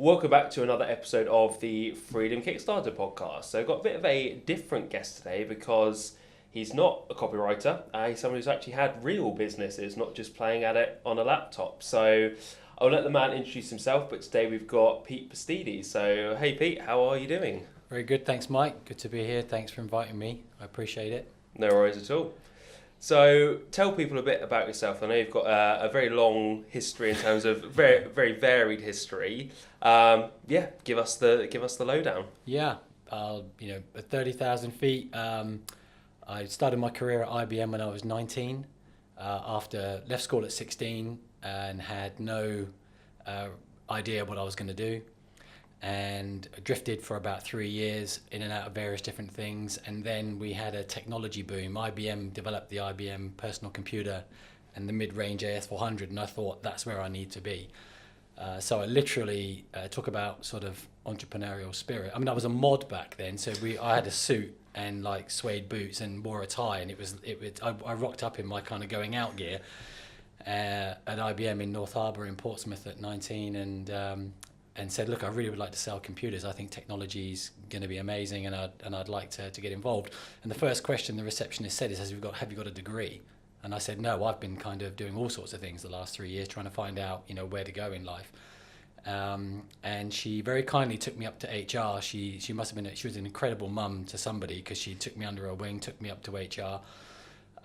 Welcome back to another episode of the Freedom Kickstarter podcast. So I've got a bit of a different guest today because he's not a copywriter. He's someone who's actually had real businesses, not just playing at it on a laptop. So I'll let the man introduce himself, but today we've got Pete Pastides. So hey Pete, how are you doing? Very good, thanks Mike. Good to be here. Thanks for inviting me. I appreciate it. No worries at all. So tell people a bit about yourself. I know you've got a very long history in terms of very varied history. Give us the lowdown. Yeah, at 30,000 feet, I started my career at IBM when I was 19. After left school at 16 and had no idea what I was going to do, and drifted for about 3 years in and out of various different things. And then we had a technology boom. IBM developed the IBM personal computer and the mid-range AS400, and I thought that's where I need to be. So I literally talk about sort of entrepreneurial spirit. I mean, I was a mod back then, so I had a suit and like suede boots and wore a tie, and I rocked up in my kind of going out gear at IBM in North Harbour in Portsmouth at 19, and said, look, I really would like to sell computers. I think technology's going to be amazing, and I'd like to get involved. And the first question the receptionist said is, have you got a degree? And I said, no, I've been kind of doing all sorts of things the last 3 years, trying to find out, where to go in life. And she very kindly took me up to HR. She was an incredible mum to somebody, because she took me under her wing, took me up to HR.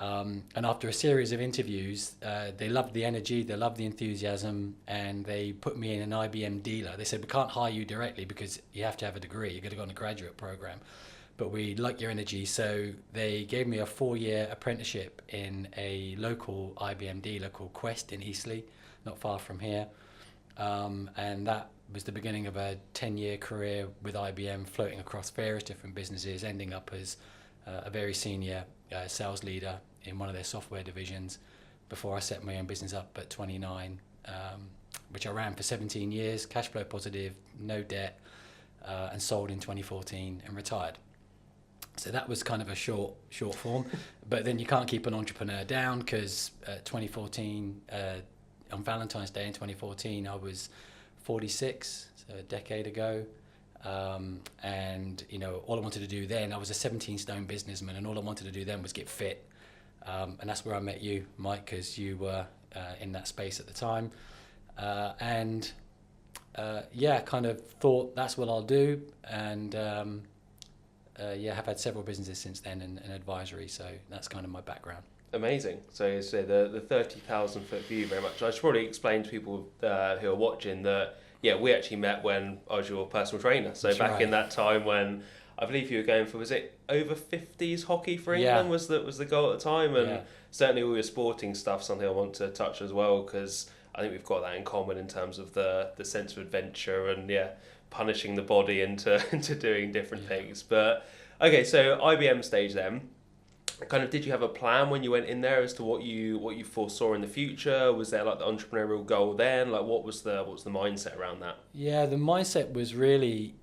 And after a series of interviews, they loved the energy, they loved the enthusiasm, and they put me in an IBM dealer. They said, we can't hire you directly because you have to have a degree, you've got to go on a graduate program, but we like your energy. So they gave me a 4-year apprenticeship in a local IBM dealer called Quest in Eastleigh, not far from here. And that was the beginning of a 10-year career with IBM, floating across various different businesses, ending up as a very senior sales leader in one of their software divisions before I set my own business up at 29, which I ran for 17 years, cash flow positive, no debt, and sold in 2014 and retired. So that was kind of a short form, but then you can't keep an entrepreneur down, because 2014, on Valentine's Day in 2014, I was 46, so a decade ago. And all I wanted to do then, I was a 17-stone businessman, and all I wanted to do then was get fit. And that's where I met you, Mike, because you were in that space at the time. Kind of thought that's what I'll do. And have had several businesses since then and advisory. So that's kind of my background. Amazing. So the 30,000 foot view very much. I should probably explain to people who are watching that, we actually met when I was your personal trainer. So that's back right. In that time when I believe you were going for, was it over 50s hockey for England was the goal at the time? And certainly all your sporting stuff, something I want to touch as well, because I think we've got that in common in terms of the sense of adventure and punishing the body into doing different things. But okay, so IBM stage then. Kind of, did you have a plan when you went in there as to what you foresaw in the future? Was there like the entrepreneurial goal then? Like what was the mindset around that? Yeah, the mindset was really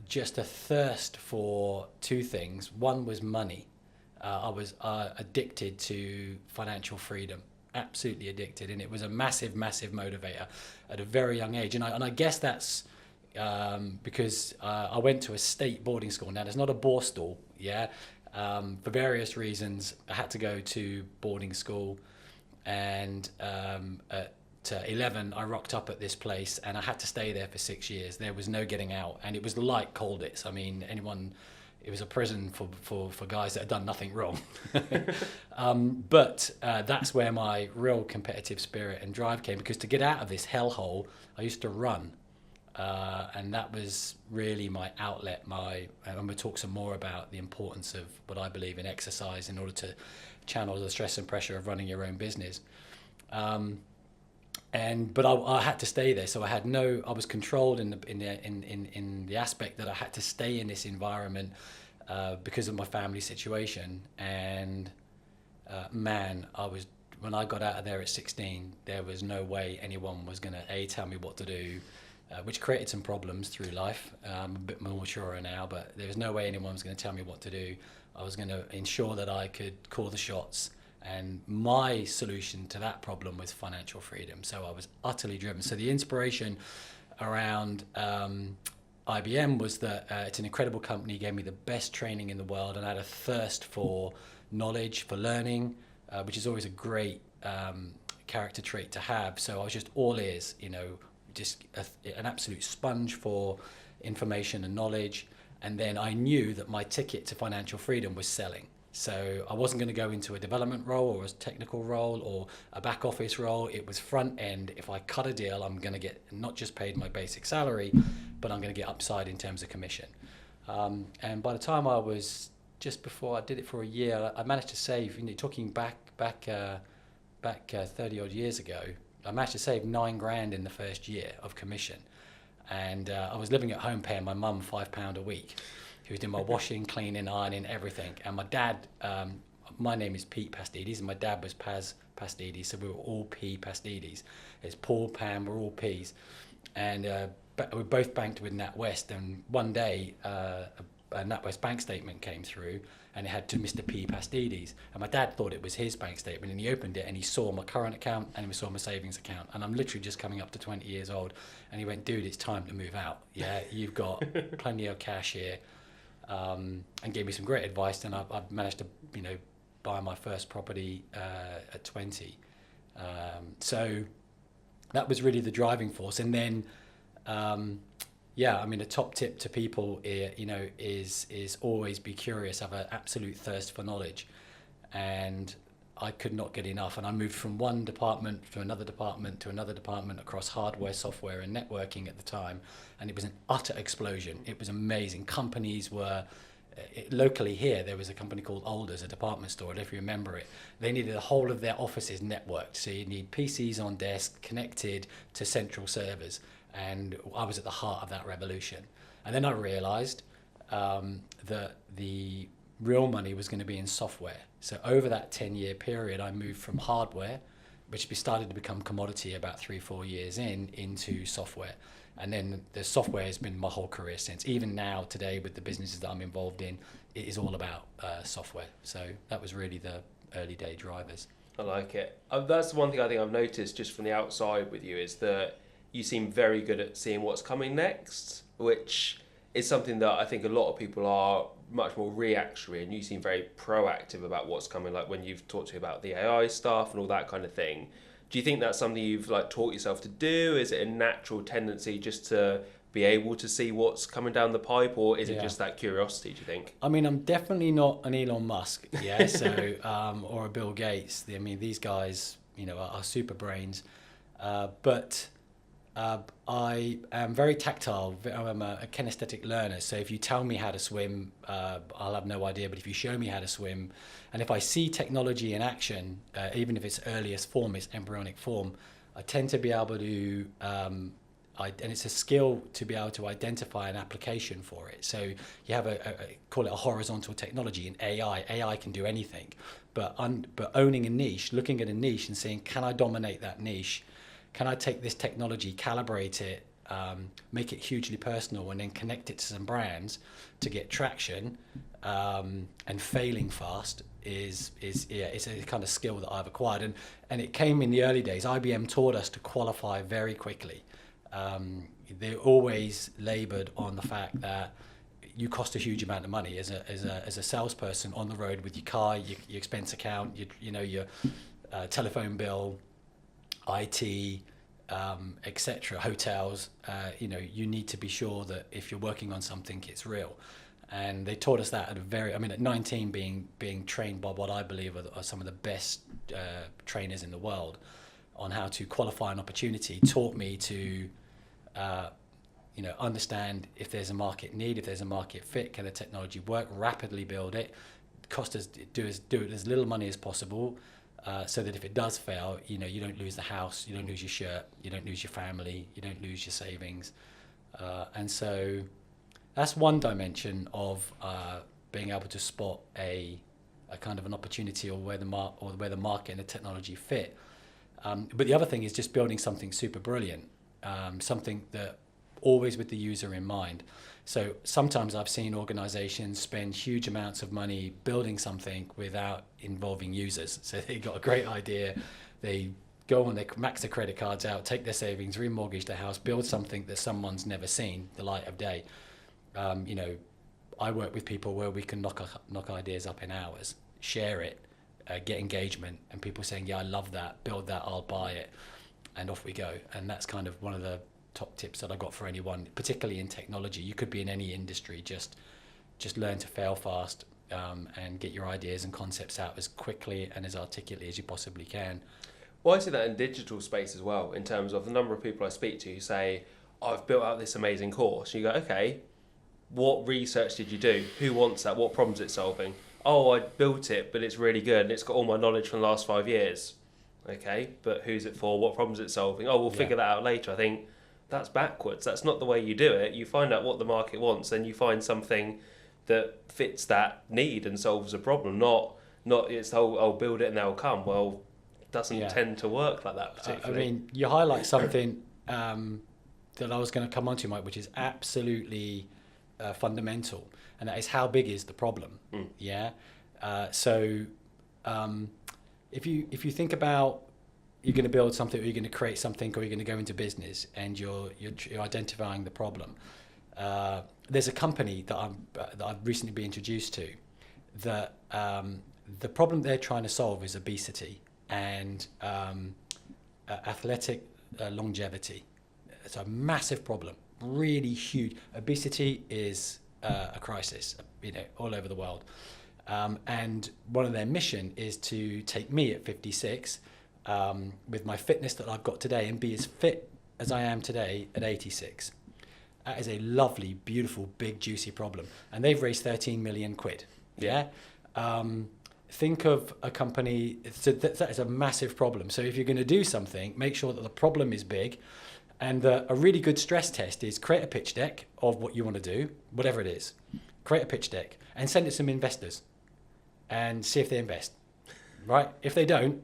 just a thirst for two things. One was money. I was addicted to financial freedom, absolutely addicted, and it was a massive motivator at a very young age. And I guess that's because I went to a state boarding school. Now there's not a Borstal, for various reasons, I had to go to boarding school, and at 11, I rocked up at this place, and I had to stay there for 6 years. There was no getting out, and it was like Colditz. I mean, it was a prison for guys that had done nothing wrong. But that's where my real competitive spirit and drive came, because to get out of this hellhole, I used to run. And that was really my outlet. And we'll talk some more about the importance of what I believe in exercise in order to channel the stress and pressure of running your own business. But I had to stay there, so I was controlled in the aspect that I had to stay in this environment because of my family situation. And when I got out of there at 16, there was no way anyone was going to tell me what to do. Which created some problems through life. I'm a bit more mature now, but there was no way anyone was going to tell me what to do. I was going to ensure that I could call the shots, and my solution to that problem was financial freedom. So I was utterly driven. So the inspiration around IBM was that it's an incredible company, gave me the best training in the world, and I had a thirst for knowledge, for learning, which is always a great character trait to have. So I was just all ears, just an absolute sponge for information and knowledge. And then I knew that my ticket to financial freedom was selling. So I wasn't going to go into a development role or a technical role or a back office role. It was front end. If I cut a deal, I'm going to get not just paid my basic salary, but I'm going to get upside in terms of commission. And by the time I was, just before I did it for a year, I managed to save, talking back 30 odd years ago, I managed to save $9,000 in the first year of commission. And I was living at home paying my mum £5 a week. He was doing my washing, cleaning, ironing, everything. And my dad, my name is Pete Pastides, and my dad was Paz Pastides, so we were all P Pastides. It's Paul, Pam, we're all P's. And we both banked with NatWest, and one day a NatWest bank statement came through, and it had to Mr. P Pastides. And my dad thought it was his bank statement, and he opened it, and he saw my current account, and he saw my savings account. And I'm literally just coming up to 20 years old. And he went, dude, it's time to move out. Yeah, you've got plenty of cash here. And gave me some great advice, and I've managed to, buy my first property at 20. So that was really the driving force. And then, a top tip to people, is always be curious, have an absolute thirst for knowledge. And I could not get enough. And I moved from one department to another department to another department across hardware, software, and networking at the time. And it was an utter explosion. It was amazing. Companies were, locally here, there was a company called Alders, a department store, if you remember it. They needed the whole of their offices networked. So you need PCs on desk connected to central servers. And I was at the heart of that revolution. And then I realized that the real money was going to be in software. So over that 10-year period, I moved from hardware, which started to become commodity about 3-4 years into software. And then the software has been my whole career since. Even now, today, with the businesses that I'm involved in, it is all about software. So that was really the early day drivers. I like it. That's the one thing I think I've noticed just from the outside with you, is that you seem very good at seeing what's coming next, which is something that I think a lot of people are much more reactionary, and you seem very proactive about what's coming, like when you've talked to me about the AI stuff and all that kind of thing. Do you think that's something you've taught yourself to do? Is it a natural tendency just to be able to see what's coming down the pipe, or is it just that curiosity, do you think? I mean, I'm definitely not an Elon Musk, so or a Bill Gates. I mean, these guys, are super brains, but I am very tactile. I'm a kinesthetic learner. So if you tell me how to swim, I'll have no idea. But if you show me how to swim, and if I see technology in action, even if its earliest form is embryonic form, I tend to be able to, and it's a skill to be able to identify an application for it. So you have call it a horizontal technology in AI. AI can do anything, but owning a niche, looking at a niche and saying, can I dominate that niche? Can I take this technology, calibrate it, make it hugely personal, and then connect it to some brands to get traction, and failing fast is a kind of skill that I've acquired. And it came in the early days. IBM taught us to qualify very quickly. They always labored on the fact that you cost a huge amount of money as a salesperson on the road with your car, your expense account, your telephone bill, IT, etc., hotels. You need to be sure that if you're working on something, it's real. And they taught us that at 19, being trained by what I believe are some of the best trainers in the world on how to qualify an opportunity, taught me to understand if there's a market need, if there's a market fit, can the technology work, rapidly build it, do it as little money as possible, so that if it does fail, you don't lose the house, you don't lose your shirt, you don't lose your family, you don't lose your savings. And so that's one dimension of being able to spot a kind of an opportunity, or where the market and the technology fit. But the other thing is just building something super brilliant, something that always with the user in mind. So sometimes I've seen organizations spend huge amounts of money building something without involving users. So they got a great idea, they go on, they max their credit cards out, take their savings, remortgage their house, build something that someone's never seen the light of day. You know, I work with people where we can knock ideas up in hours, share it, get engagement, and people saying, yeah, I love that, build that, I'll buy it, and off we go. And that's kind of one of the top tips that I've got for anyone, particularly in technology. You could be in any industry, just learn to fail fast, and get your ideas and concepts out as quickly and as articulately as you possibly can. Well, I see that in digital space as well, in terms of the number of people I speak to who say, I've built out this amazing course. You go, okay, what research did you do? Who wants that? What problems it's solving? Oh, I built it, but it's really good and it's got all my knowledge from the last 5 years. Okay, but who's it for? What problems it's solving? Oh, we'll figure that out later. I think that's backwards. That's not the way you do it. You find out what the market wants, then you find something that fits that need and solves a problem. Not it's, oh, I'll build it and they'll come. Well, it doesn't tend to work like that particularly. I mean, you highlight something that I was going to come on to, Mike, which is absolutely fundamental, and that is how big is the problem. So if you think about, you're going to build something, or you're going to create something, or you're going to go into business, and you're identifying the problem. There's a company that I've recently been introduced to that the problem they're trying to solve is obesity and athletic longevity. It's a massive problem, really huge. Obesity is a crisis, you know, all over the world. And one of their mission is to take me at 56 with my fitness that I've got today and be as fit as I am today at 86. That is a lovely, beautiful, big, juicy problem. And they've raised 13 million quid. Yeah. Think of a company, so that is a massive problem. So if you're going to do something, make sure that the problem is big. And a really good stress test is create a pitch deck of what you want to do, whatever it is. Create a pitch deck and send it to some investors and see if they invest, right? If they don't,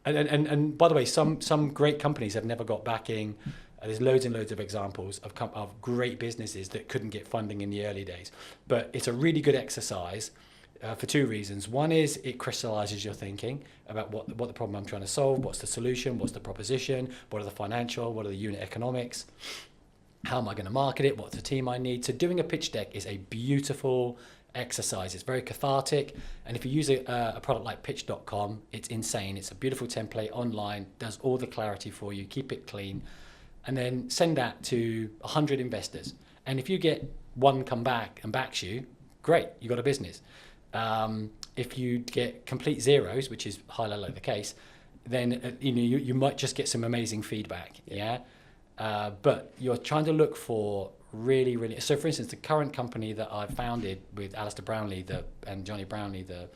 and by the way, some great companies have never got backing. There's loads and loads of examples of great businesses that couldn't get funding in the early days. But it's a really good exercise for two reasons. One is it crystallizes your thinking about what the problem I'm trying to solve, what's the solution, what's the proposition, what are the financial, what are the unit economics, how am I going to market it, what's the team I need. So doing a pitch deck is a beautiful exercise. It's very cathartic, and if you use a product like pitch.com, it's insane. It's a beautiful template online, does all the clarity for you, keep it clean, and then send that to 100 investors. And if you get one come back and backs you, great, you got a business. If you get complete zeros, which is highly likely the case, then you might just get some amazing feedback. But you're trying to look for really. So, for instance, the current company that I founded with Alistair Brownlee and Johnny Brownlee, the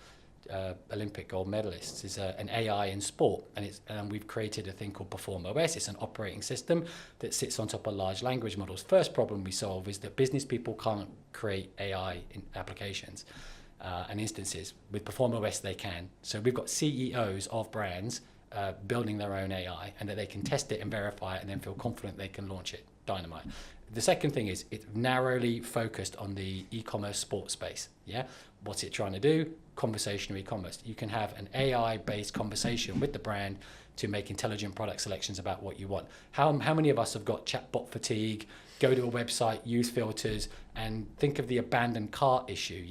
Olympic gold medalists, is an AI in sport, and we've created a thing called PerformOS. It's an operating system that sits on top of large language models. First problem we solve is that business people can't create AI applications and instances. With PerformOS they can. So we've got CEOs of brands building their own AI, and that they can test it and verify it and then feel confident they can launch it. Dynamite. The second thing is it's narrowly focused on the e-commerce sports space. What's it trying to do? Conversational e-commerce. You can have an AI-based conversation with the brand to make intelligent product selections about what you want. How many of us have got chatbot fatigue, go to a website, use filters, and think of the abandoned cart issue,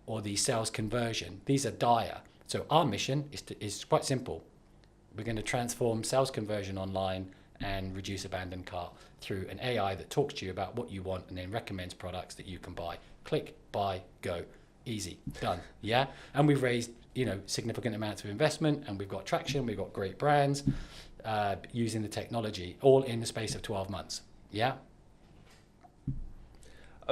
or the sales conversion? These are dire. So our mission is quite simple. We're going to transform sales conversion online and reduce abandoned cart through an AI that talks to you about what you want and then recommends products that you can buy. Click, buy, go. Easy, done. And we've raised significant amounts of investment, and we've got traction, we've got great brands using the technology, all in the space of 12 months. I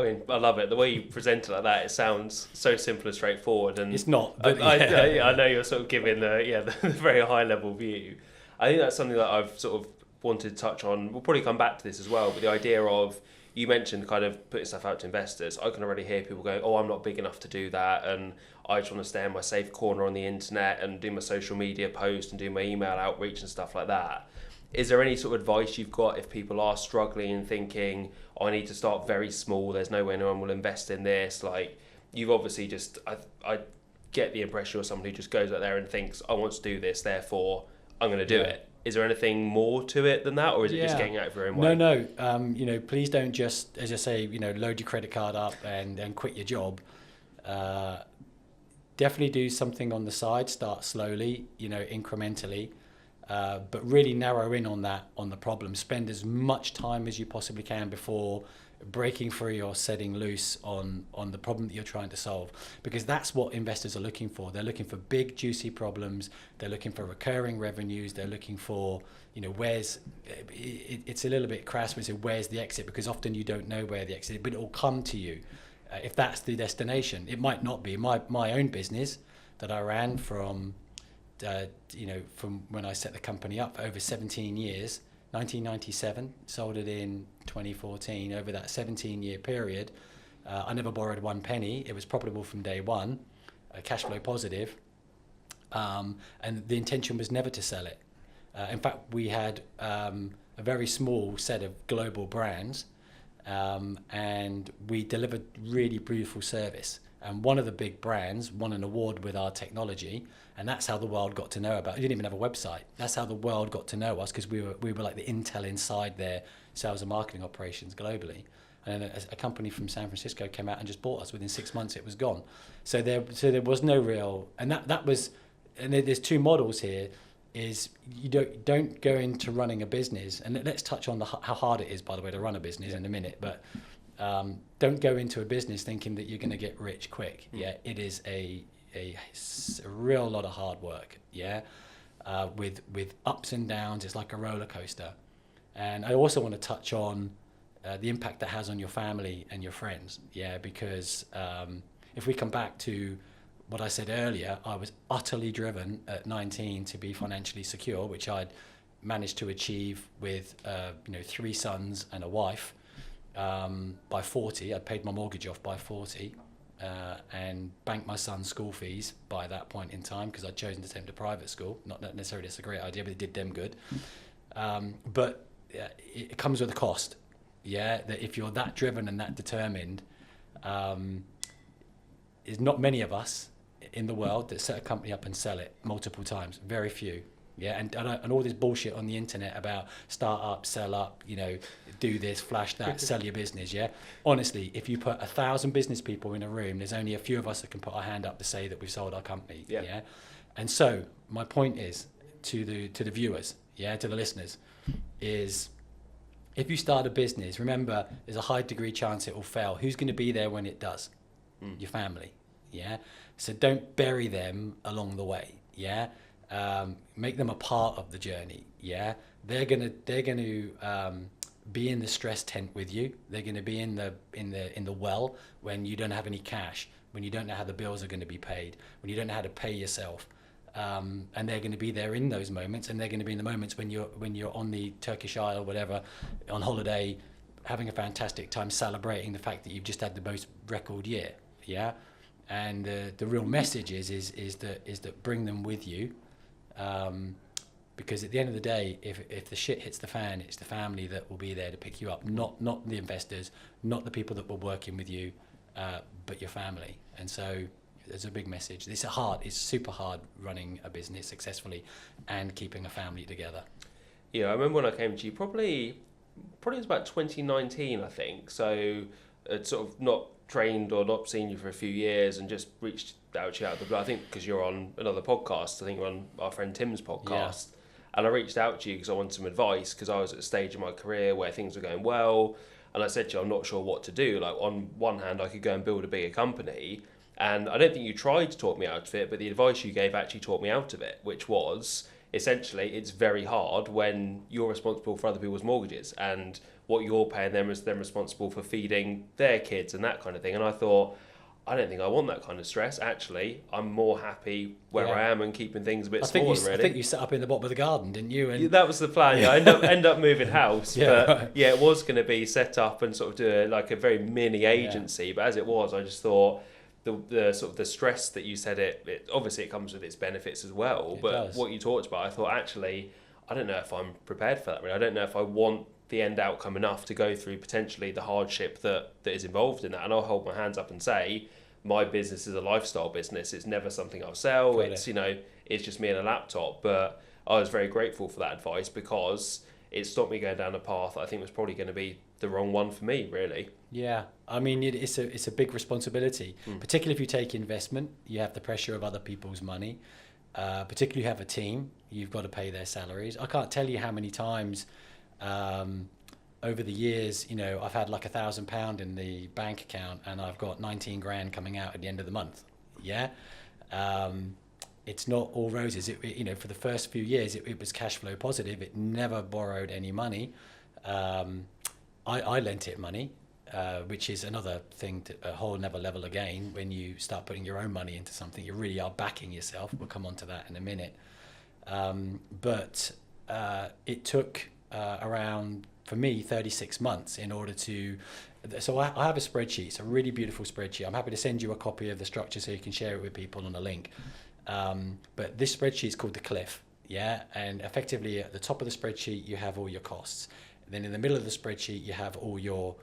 mean, I love it. The way you present it like that, it sounds so simple and straightforward. And it's not. But I know you're sort of giving the very high level view. I think that's something that I've sort of wanted to touch on. We'll probably come back to this as well, but the idea of, you mentioned kind of putting stuff out to investors. I can already hear people going, oh, I'm not big enough to do that, and I just want to stay in my safe corner on the internet and do my social media post and do my email outreach and stuff like that. Is there any sort of advice you've got if people are struggling and thinking, oh, I need to start very small, there's no way anyone will invest in this? Like, you've obviously just, I get the impression you're someone who just goes out there and thinks, I want to do this, therefore I'm going to do it. is there anything more to it than that, or is it just getting out of your own way? No. Please don't just, as I say, load your credit card up and quit your job. Definitely do something on the side. Start slowly, incrementally, but really narrow in on the problem. Spend as much time as you possibly can before breaking free or setting loose on the problem that you're trying to solve, because that's what investors are looking for. They're looking for big juicy problems. They're looking for recurring revenues. They're looking for it's a little bit crass when you say where's the exit, because often you don't know where the exit is, but it will come to you if that's the destination. It might not be. My own business that I ran from when I set the company up for over 17 years, 1997, sold it in 2014. Over that 17-year period, I never borrowed one penny. It was profitable from day one, cash flow positive, and the intention was never to sell it. In fact, we had a very small set of global brands, and we delivered really beautiful service. And one of the big brands won an award with our technology, and that's how the world got to know about it. We didn't even have a website. That's how the world got to know us, because we were like the intel inside their sales and marketing operations globally. And then a company from San Francisco came out and just bought us. Within 6 months, it was gone. So there was no real, and that was. And there's two models here. Is you don't go into running a business, and let's touch on how hard it is, by the way, to run a business in a minute. But don't go into a business thinking that you're going to get rich quick. Yeah, it is a real lot of hard work. Yeah, with ups and downs. It's like a roller coaster. And I also want to touch on the impact that has on your family and your friends. Yeah, because if we come back to what I said earlier, I was utterly driven at 19 to be financially secure, which I'd managed to achieve with 3 sons and a wife. By 40, I'd paid my mortgage off by 40, and banked my son's school fees by that point in time, because I'd chosen to send him to private school. Not necessarily that's a great idea, but it did them good. But it comes with a cost. Yeah, that if you're that driven and that determined, there's not many of us in the world that set a company up and sell it multiple times. Very few. Yeah, and all this bullshit on the internet about start up, sell up, do this, flash that, sell your business. Yeah, honestly, if you put 1,000 business people in a room, there's only a few of us that can put our hand up to say that we've sold our company. Yeah, and so my point is to the viewers, to the listeners, is if you start a business, remember there's a high degree chance it will fail. Who's going to be there when it does? Your family. Yeah, so don't bury them along the way. Yeah. Make them a part of the journey. Yeah, they're gonna be in the stress tent with you. They're gonna be in the well when you don't have any cash, when you don't know how the bills are going to be paid, when you don't know how to pay yourself, and they're going to be there in those moments. And they're going to be in the moments when you're on the Turkish Isle or whatever on holiday, having a fantastic time, celebrating the fact that you've just had the most record year. Yeah, and the real message is that bring them with you. Because at the end of the day, if the shit hits the fan, it's the family that will be there to pick you up, not the investors, not the people that were working with you, but your family. And so there's a big message. It's super hard running a business successfully and keeping a family together. Yeah, I remember when I came to you, probably it was about 2019, I think. So I'd sort of not trained or not seen you for a few years and just reached out to you out of the blue. I think because you're on another podcast. I think you're on our friend Tim's podcast. Yeah. And I reached out to you because I wanted some advice, because I was at a stage in my career where things were going well. And I said to you, I'm not sure what to do. Like, on one hand, I could go and build a bigger company. And I don't think you tried to talk me out of it, but the advice you gave actually taught me out of it, which was essentially it's very hard when you're responsible for other people's mortgages, and what you're paying them is them responsible for feeding their kids and that kind of thing. And I thought, I don't think I want that kind of stress. Actually, I'm more happy where I am and keeping things a bit smaller, really. I think you set up in the bottom of the garden, didn't you? And that was the plan. Yeah, I end up moving house. But right. Yeah, it was going to be set up and sort of do a very mini agency. Yeah. But as it was, I just thought the sort of the stress that you said it obviously it comes with its benefits as well. But what you talked about, I thought, actually, I don't know if I'm prepared for that. Really. I don't know if I want the end outcome enough to go through potentially the hardship that is involved in that. And I'll hold my hands up and say, my business is a lifestyle business. It's never something I'll sell. It's just me and a laptop. But I was very grateful for that advice, because it stopped me going down a path I think was probably going to be the wrong one for me, really. Yeah, I mean, it's a big responsibility, particularly if you take investment. You have the pressure of other people's money. Particularly if you have a team, you've got to pay their salaries. I can't tell you how many times over the years, you know, I've had like £1,000 in the bank account and I've got 19 grand coming out at the end of the month. Yeah. It's not all roses. You know, for the first few years, it was cash flow positive. It never borrowed any money. I lent it money, which is another thing, a whole another level again. When you start putting your own money into something, you really are backing yourself. We'll come on to that in a minute. But it took around, for me, 36 months in order to... So I have a spreadsheet. It's a really beautiful spreadsheet. I'm happy to send you a copy of the structure so you can share it with people on a link. But this spreadsheet is called the cliff, yeah? And effectively at the top of the spreadsheet, you have all your costs. Then in the middle of the spreadsheet, you have all your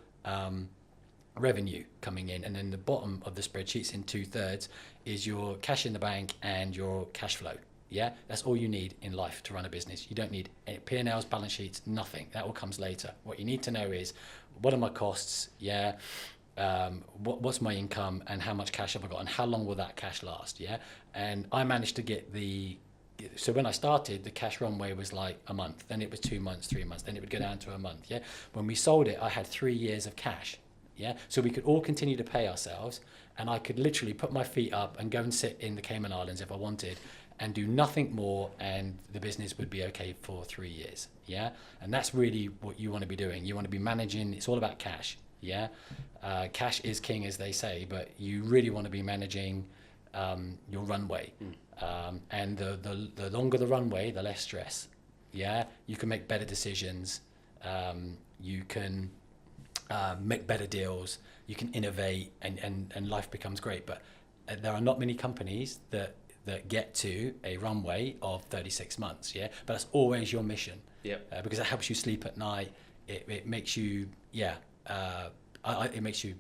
revenue coming in. And then the bottom of the spreadsheet's in 2/3 is your cash in the bank and your cash flow. Yeah, that's all you need in life to run a business. You don't need any P&Ls, balance sheets, nothing. That all comes later. What you need to know is, what are my costs? Yeah. What's my income and how much cash have I got and how long will that cash last? Yeah. And I managed to get so when I started, the cash runway was like a month, then it was 2 months, 3 months, then it would go down to a month. Yeah. When we sold it, I had 3 years of cash. Yeah. So we could all continue to pay ourselves, and I could literally put my feet up and go and sit in the Cayman Islands if I wanted and do nothing more, and the business would be okay for 3 years. Yeah. And that's really what you want to be doing. You want to be managing. It's all about cash. Yeah. Cash is king, as they say, but you really want to be managing your runway. And the longer the runway, the less stress. Yeah. You can make better decisions. You can make better deals. You can innovate, and life becomes great. But there are not many companies that get to a runway of 36 months. Yeah. But that's always your mission. Yeah. Because it helps you sleep at night. It makes you, it makes you,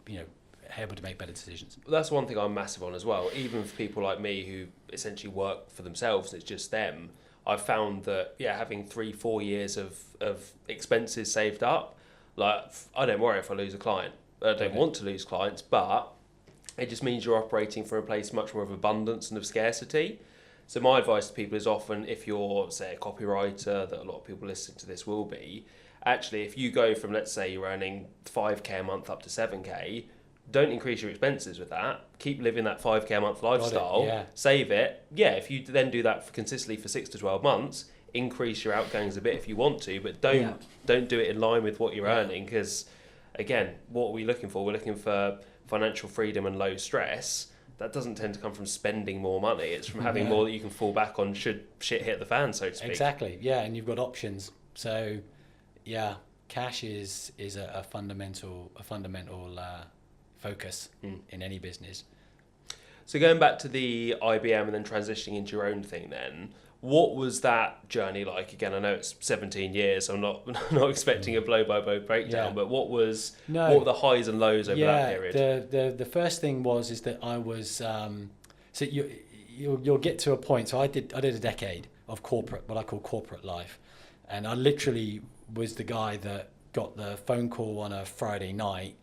able to make better decisions. Well, that's one thing I'm massive on as well. Even for people like me who essentially work for themselves and it's just them, I've found that, having 3-4 years of expenses saved up, like, I don't worry if I lose a client. I don't want to lose clients, but it just means you're operating from a place much more of abundance and of scarcity. So my advice to people is often, if you're, say, a copywriter, that a lot of people listening to this will be, actually, if you go from, let's say, you're earning 5k a month up to 7k, don't increase your expenses with that. Keep living that 5k a month lifestyle. Save it. If you then do that consistently for 6 to 12 months, increase your outgoings a bit if you want to, but don't do it in line with what you're earning, because, again, what are we looking for? We're looking for financial freedom and low stress. That doesn't tend to come from spending more money. It's from having more that you can fall back on should shit hit the fan, so to speak. Exactly. And you've got options. So, cash is a fundamental focus in any business. So going back to the IBM and then transitioning into your own thing then, what was that journey like? Again, I know it's 17 years, so I'm not expecting a blow-by-blow breakdown, but what were the highs and lows over that period? The first thing is that I was, so you'll get to a point, so I did a decade of what I call corporate life, and I literally was the guy that got the phone call on a Friday night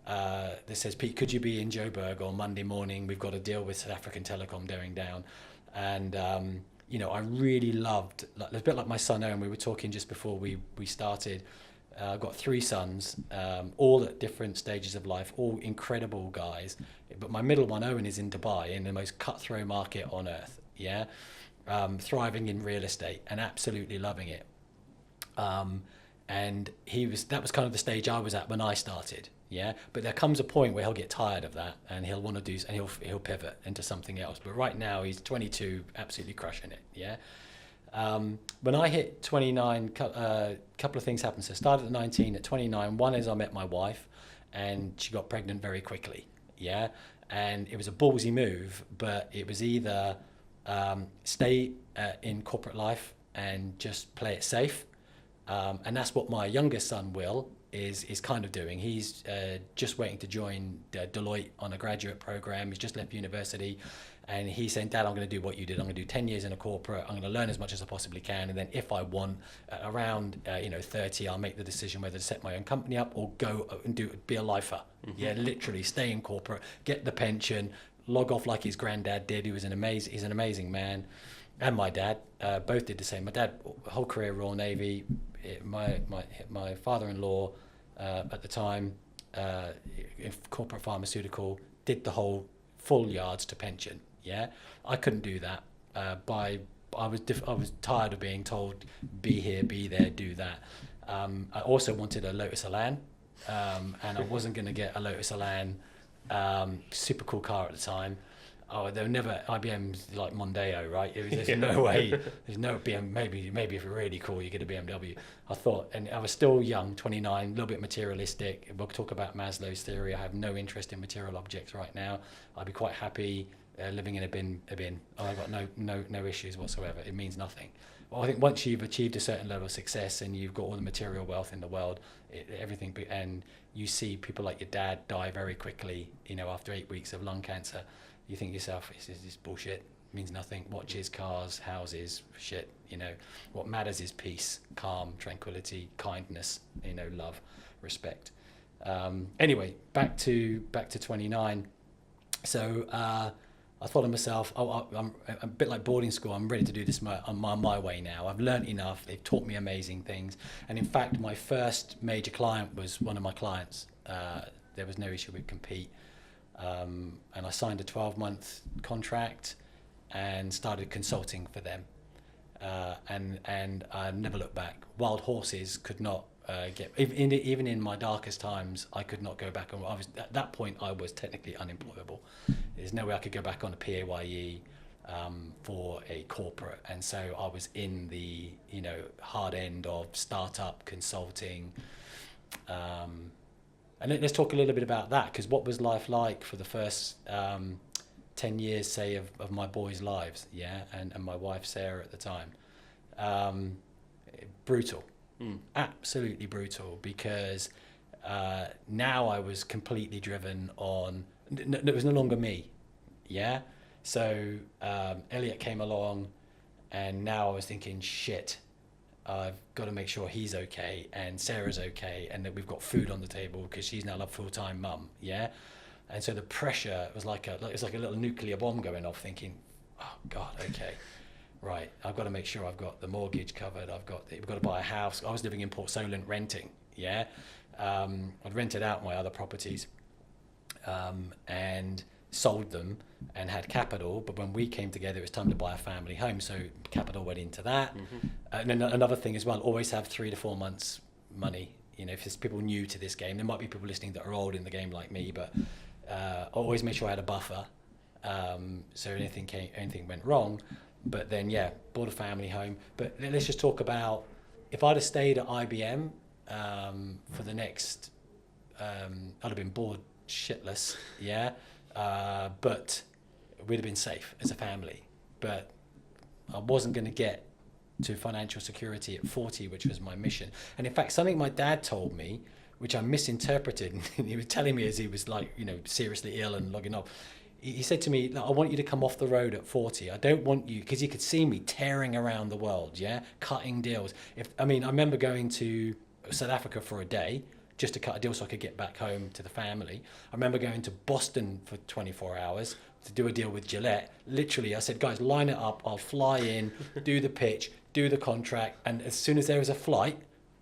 that says, Pete, could you be in Joburg on Monday morning? We've got a deal with South African Telecom going down. And, I really loved, a bit like my son Owen, we were talking just before we started. I've got 3 sons, all at different stages of life, all incredible guys. But my middle one, Owen, is in Dubai, in the most cutthroat market on earth, thriving in real estate and absolutely loving it. And that was kind of the stage I was at when I started. But there comes a point where he'll get tired of that and he'll want to do, and he'll pivot into something else. But right now he's 22, absolutely crushing it. When I hit 29, couple of things happened. So I started at 19. At 29, one is I met my wife, and she got pregnant very quickly. And it was a ballsy move, but it was either stay in corporate life and just play it safe. And that's what my youngest son will, is kind of doing. He's just waiting to join Deloitte on a graduate program. He's just left university, and he's saying, Dad, I'm going to do what you did. I'm going to do 10 years in a corporate. I'm going to learn as much as I possibly can, and then if I want, around 30, I'll make the decision whether to set my own company up or go and be a lifer. Mm-hmm. Yeah, literally stay in corporate, get the pension, log off like his granddad did. He's an amazing man, and my dad both did the same. My dad, whole career Royal Navy. My father-in-law at the time, in corporate pharmaceutical, did the whole full yards to pension. Yeah, I couldn't do that. I was tired of being told, be here, be there, do that. I also wanted a Lotus Elan, and I wasn't going to get a Lotus Elan, super cool car at the time. Oh, they were never IBM's like Mondeo, right? There's no way. There's no BM. Maybe if you're really cool, you get a BMW. I thought, and I was still young, 29, a little bit materialistic. We'll talk about Maslow's theory. I have no interest in material objects right now. I'd be quite happy living in a bin. Oh, I've got no issues whatsoever. It means nothing. Well, I think once you've achieved a certain level of success and you've got all the material wealth in the world, everything, and you see people like your dad die very quickly, after 8 weeks of lung cancer. You think to yourself, this bullshit, means nothing. Watches, cars, houses, shit. What matters is peace, calm, tranquility, kindness, love, respect. Anyway, back to 29. So I thought to myself, I'm a bit like boarding school. I'm ready to do this on my way now. I've learned enough. They've taught me amazing things. And in fact, my first major client was one of my clients. There was no issue with compete. And I signed a 12-month contract and started consulting for them. And I never looked back. Wild horses could not even in my darkest times, I could not go back on. At that point, I was technically unemployable. There's no way I could go back on a PAYE for a corporate, and so I was in the hard end of startup consulting. And let's talk a little bit about that, because what was life like for the first 10 years, say, of my boys' lives, and my wife Sarah at the time? Brutal. Absolutely brutal, because now I was completely driven on, it was no longer me, so Elliot came along, and now I was thinking, shit, I've got to make sure he's okay and Sarah's okay and that we've got food on the table, because she's now a full-time mum, and so the pressure was like a little nuclear bomb going off, thinking, oh God, okay. Right, I've got to make sure I've got the mortgage covered. We've got to buy a house. I was living in Port Solent renting. I'd rented out my other properties, and sold them and had capital. But when we came together, it was time to buy a family home. So capital went into that. Mm-hmm. And then another thing as well, always have 3 to 4 months money. If there's people new to this game, there might be people listening that are old in the game like me, but always make sure I had a buffer. So anything went wrong. But then, bought a family home. But let's just talk about, if I'd have stayed at IBM for the next, I'd have been bored shitless, but we'd have been safe as a family. But I wasn't going to get to financial security at 40, which was my mission. And in fact, something my dad told me, which I misinterpreted, and he was telling me as he was seriously ill and logging off. He said to me, I want you to come off the road at 40. I don't want you, because he could see me tearing around the world, cutting deals. I remember going to South Africa for a day just to cut a deal so I could get back home to the family. I remember going to Boston for 24 hours to do a deal with Gillette. Literally, I said, guys, line it up. I'll fly in, do the pitch, do the contract. And as soon as there was a flight,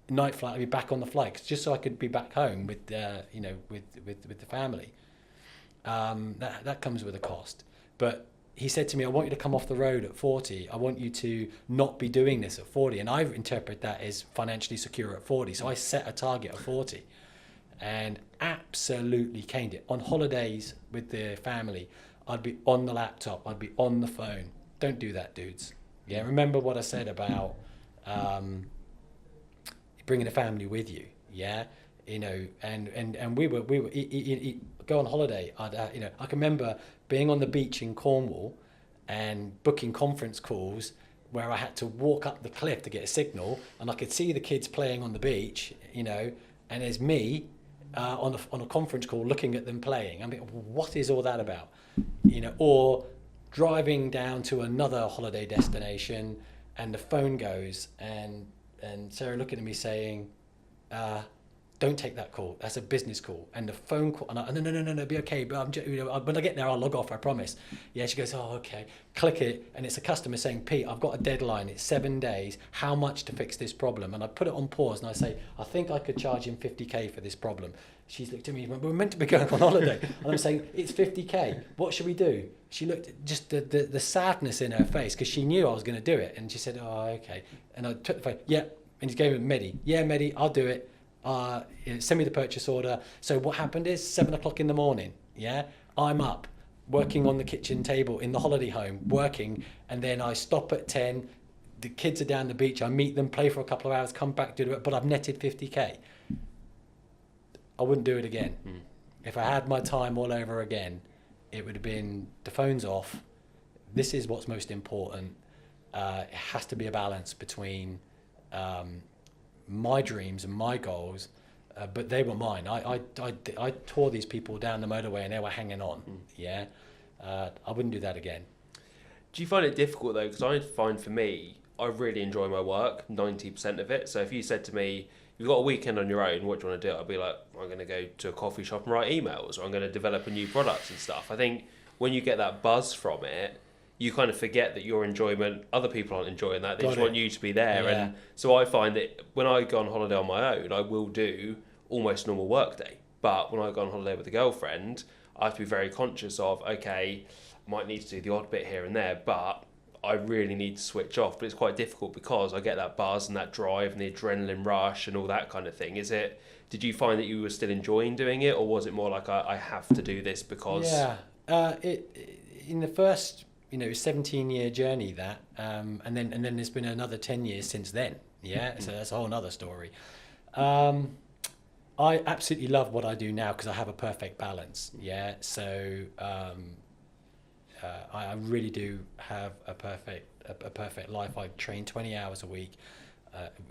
night flight, I'd be back on the flight, just so I could be back home with the family. That comes with a cost. But he said to me, I want you to come off the road at 40. I want you to not be doing this at 40. And I interpret that as financially secure at 40. So I set a target of 40 and absolutely caned it. On holidays with the family, I'd be on the laptop. I'd be on the phone. Don't do that, dudes. Remember what I said about bringing the family with you. And we were go on holiday. I can remember being on the beach in Cornwall and booking conference calls where I had to walk up the cliff to get a signal, and I could see the kids playing on the beach, and there's me on a conference call looking at them playing. I mean, what is all that about? Or driving down to another holiday destination, and the phone goes, and Sarah looking at me saying, don't take that call. That's a business call. And the phone call, and I, no, be okay. But I'm just, when I get there, I'll log off, I promise. Yeah, she goes, oh, okay. Click it, and it's a customer saying, Pete, I've got a deadline. It's 7 days. How much to fix this problem? And I put it on pause, and I say, I think I could charge him 50K for this problem. She's looked at me, we're meant to be going on holiday. And I'm saying, it's 50K. What should we do? She looked at just the sadness in her face, because she knew I was going to do it. And she said, oh, okay. And I took the phone, yeah. And he gave it Medi. Yeah, Medi, I'll do it. Send me the purchase order. So what happened is 7 o'clock in the morning, yeah, I'm up working on the kitchen table in the holiday home, working, and then I stop at 10, the kids are down the beach, I meet them, play for a couple of hours, come back, do it, but I've netted 50K. I wouldn't do it again. If I had my time all over again, it would have been the phone's off. This is what's most important. It has to be a balance between my dreams and my goals, but they were mine. I tore these people down the motorway and they were hanging on. Yeah, I wouldn't do that again. Do you find it difficult though? Because I find for me, I really enjoy my work, 90% of it. So if you said to me, you've got a weekend on your own, what do you want to do? I'd be like, I'm going to go to a coffee shop and write emails, or I'm going to develop a new product and stuff. I think when you get that buzz from it, you kind of forget that your enjoyment, other people aren't enjoying that. They just want you to be there. Yeah. And so I find that when I go on holiday on my own, I will do almost normal work day. But when I go on holiday with a girlfriend, I have to be very conscious of, okay, I might need to do the odd bit here and there, but I really need to switch off. But it's quite difficult because I get that buzz and that drive and the adrenaline rush and all that kind of thing. Did you find that you were still enjoying doing it, or was it more like I have to do this because... Yeah, in the first... 17-year journey that, and then there's been another 10 years since then. Yeah, so that's a whole other story. I absolutely love what I do now because I have a perfect balance. Yeah, so I really do have a perfect life. I train 20 hours a week.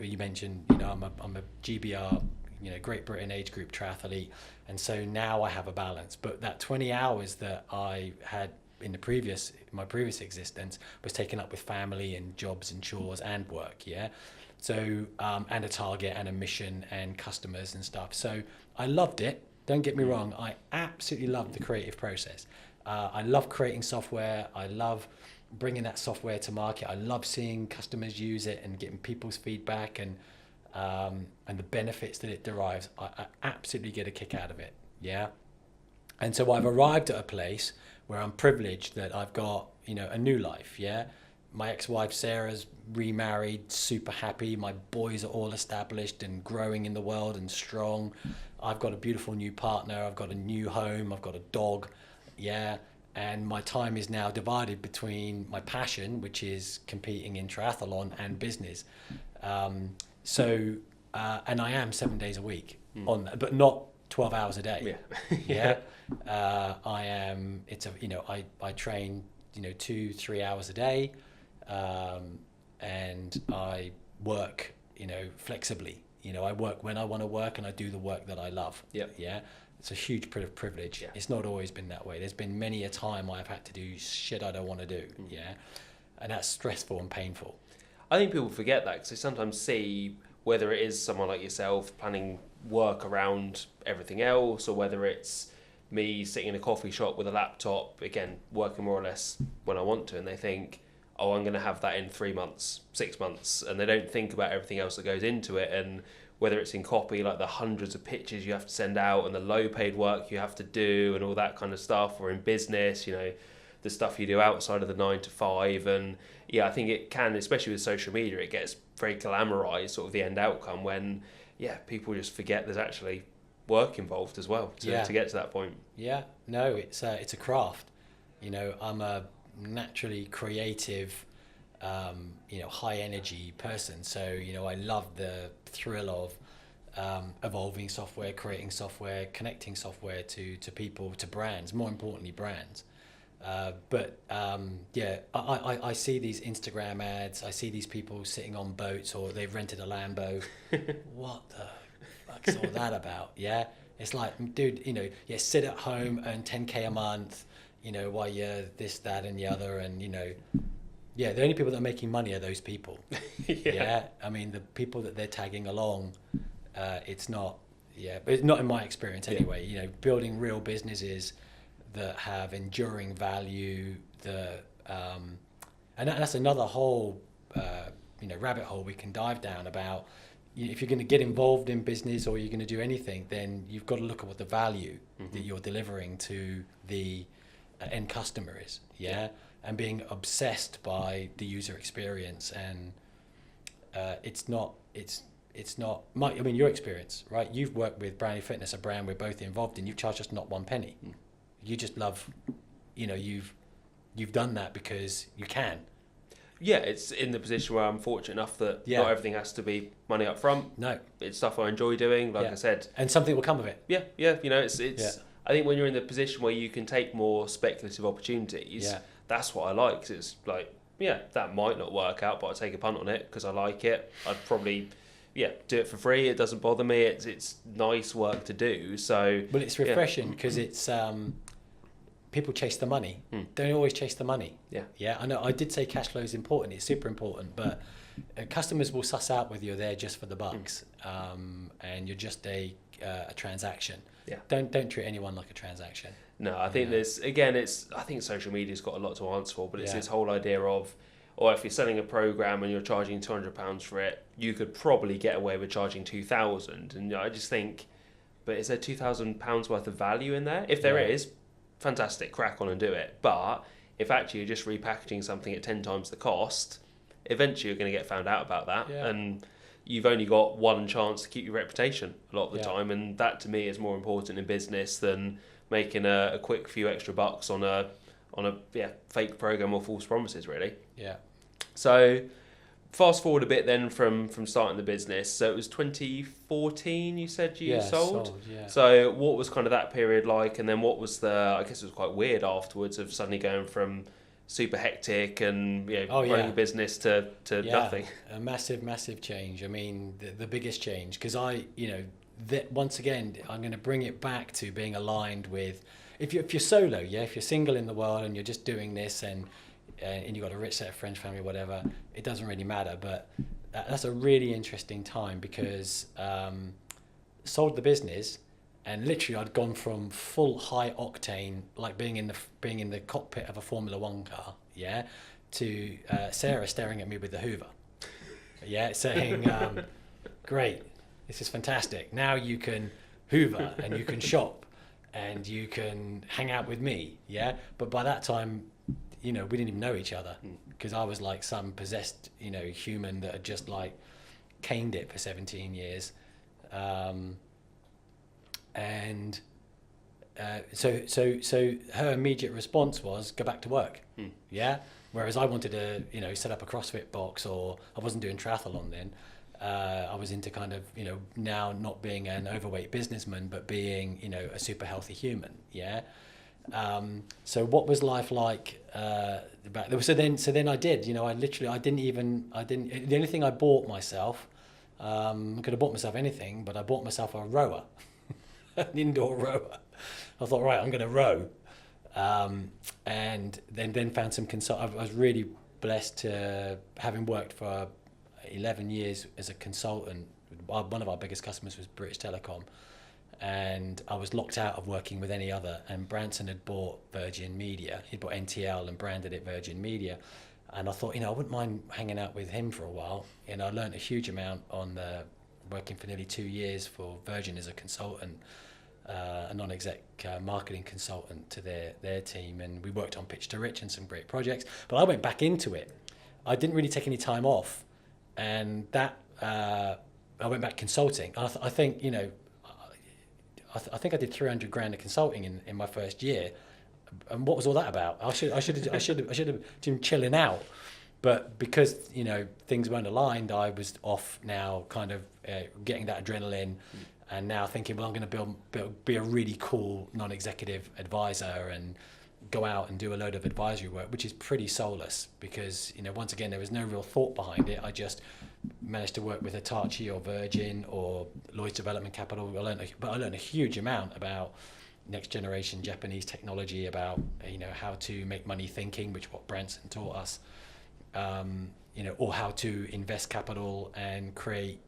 You mentioned, I'm a GBR, Great Britain age group triathlete, and so now I have a balance. But that 20 hours that I had in my previous existence was taken up with family and jobs and chores and work, yeah. So and a target and a mission and customers and stuff. So I loved it. Don't get me wrong. I absolutely loved the creative process. I love creating software. I love bringing that software to market. I love seeing customers use it and getting people's feedback and the benefits that it derives. I absolutely get a kick out of it, yeah. And so I've arrived at a place where I'm privileged that I've got, a new life, yeah? My ex-wife Sarah's remarried, super happy. My boys are all established and growing in the world and strong. I've got a beautiful new partner. I've got a new home. I've got a dog, yeah? And my time is now divided between my passion, which is competing in triathlon, and business. And I am 7 days a week on that, but not 12 hours a day. Yeah. I am, I train, 2-3 hours a day. And I work, flexibly, I work when I want to work and I do the work that I love. Yeah. It's a huge privilege. Yeah. It's not always been that way. There's been many a time I've had to do shit I don't want to do. Yeah. And that's stressful and painful. I think people forget that because they sometimes see whether it is someone like yourself planning work around everything else, or whether it's me sitting in a coffee shop with a laptop, again, working more or less when I want to, and they think, oh, I'm going to have that in 3 months, 6 months, and they don't think about everything else that goes into it, and whether it's in copy, like the hundreds of pictures you have to send out and the low paid work you have to do and all that kind of stuff, or in business, the stuff you do outside of the 9 to 5. And yeah, I think it can, especially with social media, it gets very glamorized, sort of the end outcome, when people just forget there's actually work involved as well to get to that point. Yeah, no, it's a craft. I'm a naturally creative, high energy person. So, I love the thrill of evolving software, creating software, connecting software to people, to brands, more importantly brands. But I see these Instagram ads. I see these people sitting on boats, or they've rented a Lambo. What the fuck's all that about? Yeah. It's like, dude, you know, yeah, sit at home, earn 10K a month, you know, while you're this, that, and the other. And, you know, yeah, the only people that are making money are those people. Yeah. I mean, the people that they're tagging along, it's not, but it's not in my experience anyway. You know, building real businesses that have enduring value, and that's another whole, you know, rabbit hole we can dive down about. If you're going to get involved in business or you're going to do anything, then you've got to look at what the value that you're delivering to the end customer is, and being obsessed by the user experience. And it's not I mean, your experience, right? You've worked with Brownlee Fitness, a brand we're both involved in. You've charged us not one penny. You just love, you know, you've done that because you can. Yeah, it's in the position where I'm fortunate enough that not everything has to be money up front. No. It's stuff I enjoy doing, like I said. And something will come of it. Yeah, you know, it's I think when you're in the position where you can take more speculative opportunities, that's what I like. 'Cause it's like, that might not work out, but I'll take a punt on it because I like it. I'd probably, do it for free. It doesn't bother me. It's nice work to do. So, well, it's refreshing because it's people chase the money. Don't always chase the money. Yeah. I know. I did say cash flow is important. It's super important, but customers will suss out whether you're there just for the bucks, and you're just a transaction. Don't treat anyone like a transaction. No, I think I think social media's got a lot to answer for, but it's this whole idea of, or if you're selling a program and you're charging £200 for it, you could probably get away with charging £2,000. And I just think, but is there £2,000 worth of value in there? If there is, fantastic, crack on and do it. But if actually you're just repackaging something at 10 times the cost, eventually you're going to get found out about that. And you've only got one chance to keep your reputation a lot of the time. And that to me is more important in business than making a quick few extra bucks on a fake program or false promises, really. So fast forward a bit then from starting the business. So it was 2014 you said you sold? So what was kind of that period like, and then what was I guess it was quite weird afterwards of suddenly going from super hectic and running a business to nothing? A massive change. I mean, the biggest change, because once again, I'm going to bring it back to being aligned with, if you're solo, if you're single in the world and you're just doing this and you've got a rich set of friends, family, whatever, it doesn't really matter. But that's a really interesting time because sold the business, and literally I'd gone from full high octane, like being in the cockpit of a Formula One car, to Sarah staring at me with the Hoover, saying, "Great, this is fantastic. Now you can Hoover and you can shop and you can hang out with me." But by that time, we didn't even know each other because I was like some possessed, human that had just like caned it for 17 years. So her immediate response was go back to work. Whereas I wanted to, set up a CrossFit box, or I wasn't doing triathlon then. I was into kind of, now not being an overweight businessman, but being, a super healthy human. So what was life like back there? So then I did, the only thing I bought myself, I could have bought myself anything, but I bought myself a rower, an indoor rower. I thought, right, I'm going to row. And then found some I was really blessed to, having worked for 11 years as a consultant. One of our biggest customers was British Telecom. And I was locked out of working with any other. And Branson had bought Virgin Media. He'd bought NTL and branded it Virgin Media. And I thought, I wouldn't mind hanging out with him for a while. And I learned a huge amount on working for nearly 2 years for Virgin as a consultant, a non-exec marketing consultant to their team. And we worked on Pitch to Rich and some great projects. But I went back into it. I didn't really take any time off. And that I went back consulting. And I think, I think I did 300 grand of consulting in my first year, and what was all that about? I should have been chilling out, but because things weren't aligned, I was off now, kind of getting that adrenaline, and now thinking, well, I'm going to be a really cool non-executive advisor, and go out and do a load of advisory work, which is pretty soulless because, once again, there was no real thought behind it. I just managed to work with Hitachi or Virgin or Lloyd's Development Capital. But I learned a huge amount about next generation Japanese technology, about how to make money thinking, which what Branson taught us, or how to invest capital and create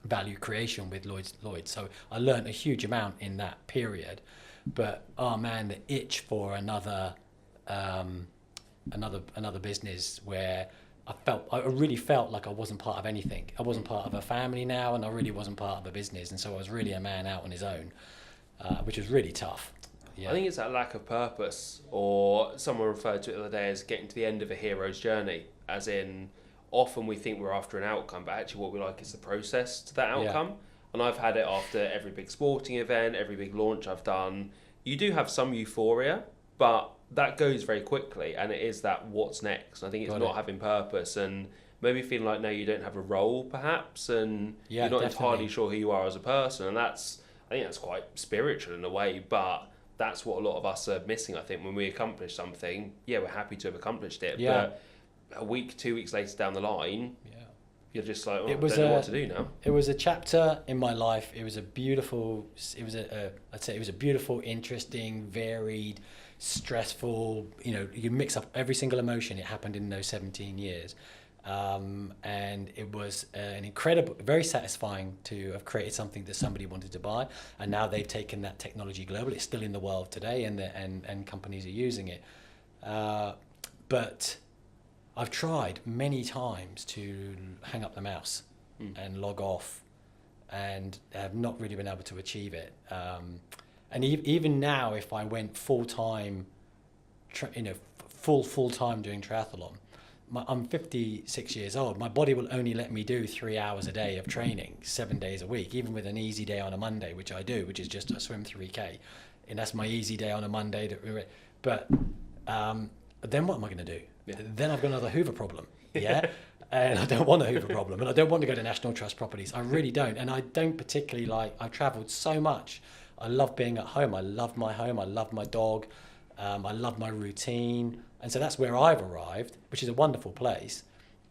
value creation with Lloyd's. So I learned a huge amount in that period. But the itch for another business where I really felt like I wasn't part of anything. I wasn't part of a family now, and I really wasn't part of a business, and so I was really a man out on his own, which was really tough. Yeah. I think it's that lack of purpose, or someone referred to it the other day as getting to the end of a hero's journey, as in often we think we're after an outcome, but actually what we like is the process to that outcome. Yeah. And I've had it after every big sporting event, every big launch I've done. You do have some euphoria, but that goes very quickly, and it is that what's next. I think it's not having purpose and maybe feeling like now you don't have a role perhaps, and you're not entirely sure who you are as a person. And I think that's quite spiritual in a way, but that's what a lot of us are missing. I think when we accomplish something, we're happy to have accomplished it, but a week, 2 weeks later down the line, you're just like, I don't know what to do now. It was a chapter in my life. It was a beautiful, interesting, varied, stressful, you mix up every single emotion. It happened in those 17 years. And it was an incredible, very satisfying to have created something that somebody wanted to buy. And now they've taken that technology global. It's still in the world today, and companies are using it. But I've tried many times to hang up the mouse and log off, and have not really been able to achieve it. And even now, if I went full-time, full-time doing triathlon, I'm 56 years old. My body will only let me do 3 hours a day of training, 7 days a week, even with an easy day on a Monday, which I do, which is just a swim 3K. And that's my easy day on a Monday. But then what am I going to do? Yeah. Then I've got another Hoover problem, and I don't want a Hoover problem, and I don't want to go to National Trust properties. I really don't, and I don't particularly I've travelled so much. I love being at home. I love my home. I love my dog. I love my routine, and so that's where I've arrived, which is a wonderful place.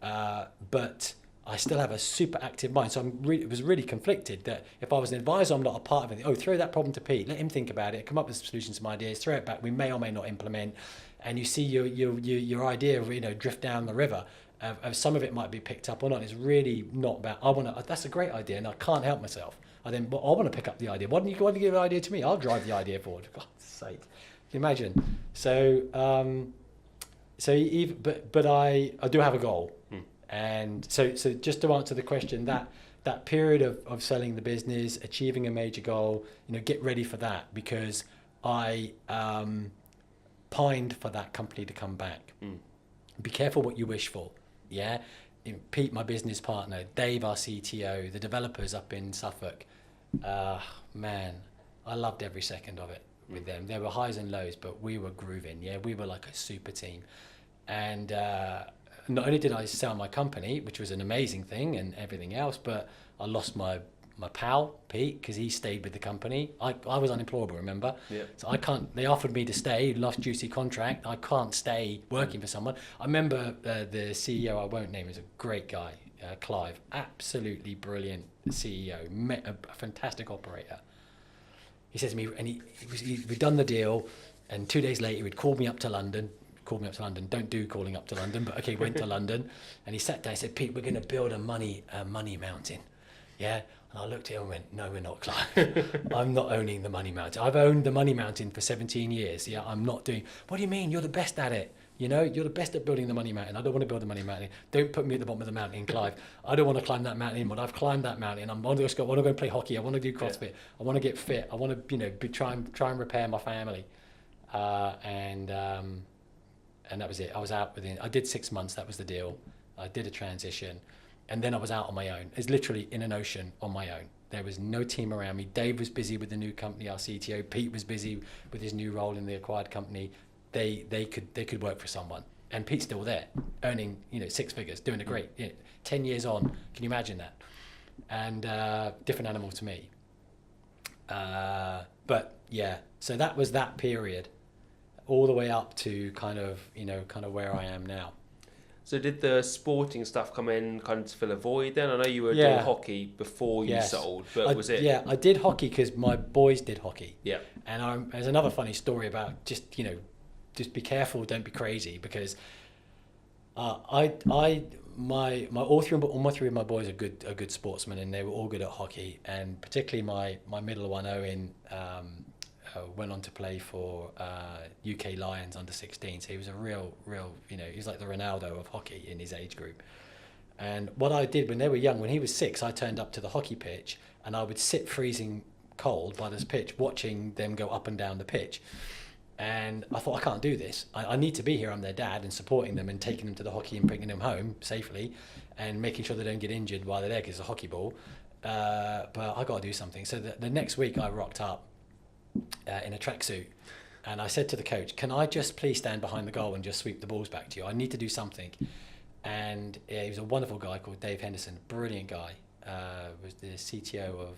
But I still have a super active mind, so it was really conflicted that if I was an advisor, I'm not a part of it. Throw that problem to Pete. Let him think about it. Come up with solutions, some ideas. Throw it back. We may or may not implement. And you see your idea of drift down the river. Some of it might be picked up or not. It's really not about. That's a great idea, and I can't help myself. I want to pick up the idea. Why don't you give an idea to me? I'll drive the idea forward. For God's sake, can you imagine? So, but I do have a goal, and so just to answer the question, that period of selling the business, achieving a major goal, get ready for that, because I pined for that company to come back. Be careful what you wish for. Pete, my business partner, Dave, our CTO, the developers up in Suffolk, man, I loved every second of it with them. There were highs and lows, but we were grooving. We were like a super team. And not only did I sell my company, which was an amazing thing and everything else, but I lost my pal, Pete, because he stayed with the company. I was unemployable, remember? Yeah. So they offered me to stay, lost juicy contract. I can't stay working for someone. I remember the CEO, I won't name, is a great guy, Clive, absolutely brilliant CEO, a fantastic operator. He says to me, and we'd done the deal, and 2 days later he'd called me up to London. Don't do calling up to London, but okay, went to London, and he sat down and said, Pete, we're going to build a money mountain. And I looked at him and went, no, we're not, Clive. I'm not owning the money mountain. I've owned the money mountain for 17 years. I'm not doing. What do you mean? You're the best at it. You're the best at building the money mountain. I don't want to build the money mountain. Don't put me at the bottom of the mountain, Clive. I don't want to climb that mountain anymore. I've climbed that mountain. I want to go and play hockey. I want to do CrossFit. I want to get fit. I want to try and repair my family. And that was it. I was out I did 6 months. That was the deal. I did a transition. And then I was out on my own. It's literally in an ocean on my own. There was no team around me. Dave was busy with the new company, our CTO. Pete was busy with his new role in the acquired company. They could work for someone. And Pete's still there, earning 6 figures, doing a great. 10 years on, can you imagine that? And different animal to me. But yeah, so that was that period. all the way up to kind of where I am now. So did the sporting stuff come in kind of to fill a void then? I know you were doing hockey before you sold, but was it? Yeah, I did hockey because my boys did hockey. Yeah. And there's another funny story about just be careful, don't be crazy, because all three of my boys are good sportsmen, and they were all good at hockey, and particularly my middle one, Owen, went on to play for UK Lions under 16. So he was a real, he was like the Ronaldo of hockey in his age group. And what I did when they were young, when he was 6, I turned up to the hockey pitch and I would sit freezing cold by this pitch, watching them go up and down the pitch. And I thought, I can't do this. I need to be here. I'm their dad, and supporting them and taking them to the hockey and bringing them home safely and making sure they don't get injured while they're there because it's a hockey ball. But I got to do something. So the next week I rocked up in a tracksuit, and I said to the coach, can I just please stand behind the goal and just sweep the balls back to you? I need to do something. And he was a wonderful guy called Dave Henderson, brilliant guy, was the CTO of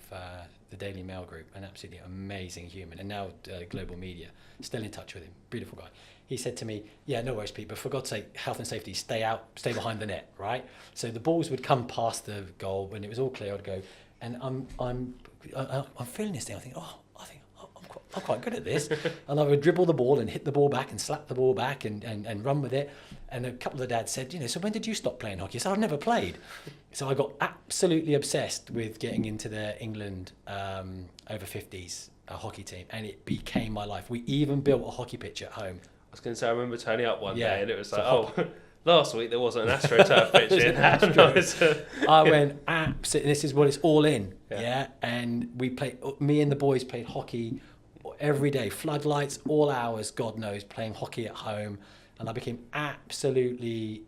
the Daily Mail Group, an absolutely amazing human, and now global media, still in touch with him, beautiful guy. He said to me, yeah, no worries, Pete, but for God's sake, health and safety, stay stay behind the net, right? So the balls would come past the goal. When it was all clear, I'd go, and I'm feeling this thing, I think I'm quite good at this. And I would dribble the ball and hit the ball back and slap the ball back and run with it. And a couple of the dads said, so when did you stop playing hockey? I said, I've never played. So I got absolutely obsessed with getting into the England over 50s hockey team, and it became my life. We even built a hockey pitch at home. I was going to say, I remember turning up one day and it was like, last week there wasn't an AstroTurf pitch in. I went, absolutely, this is what it's all in. Yeah. And we played, me and the boys played hockey every day, floodlights, all hours, God knows, playing hockey at home. And I became absolutely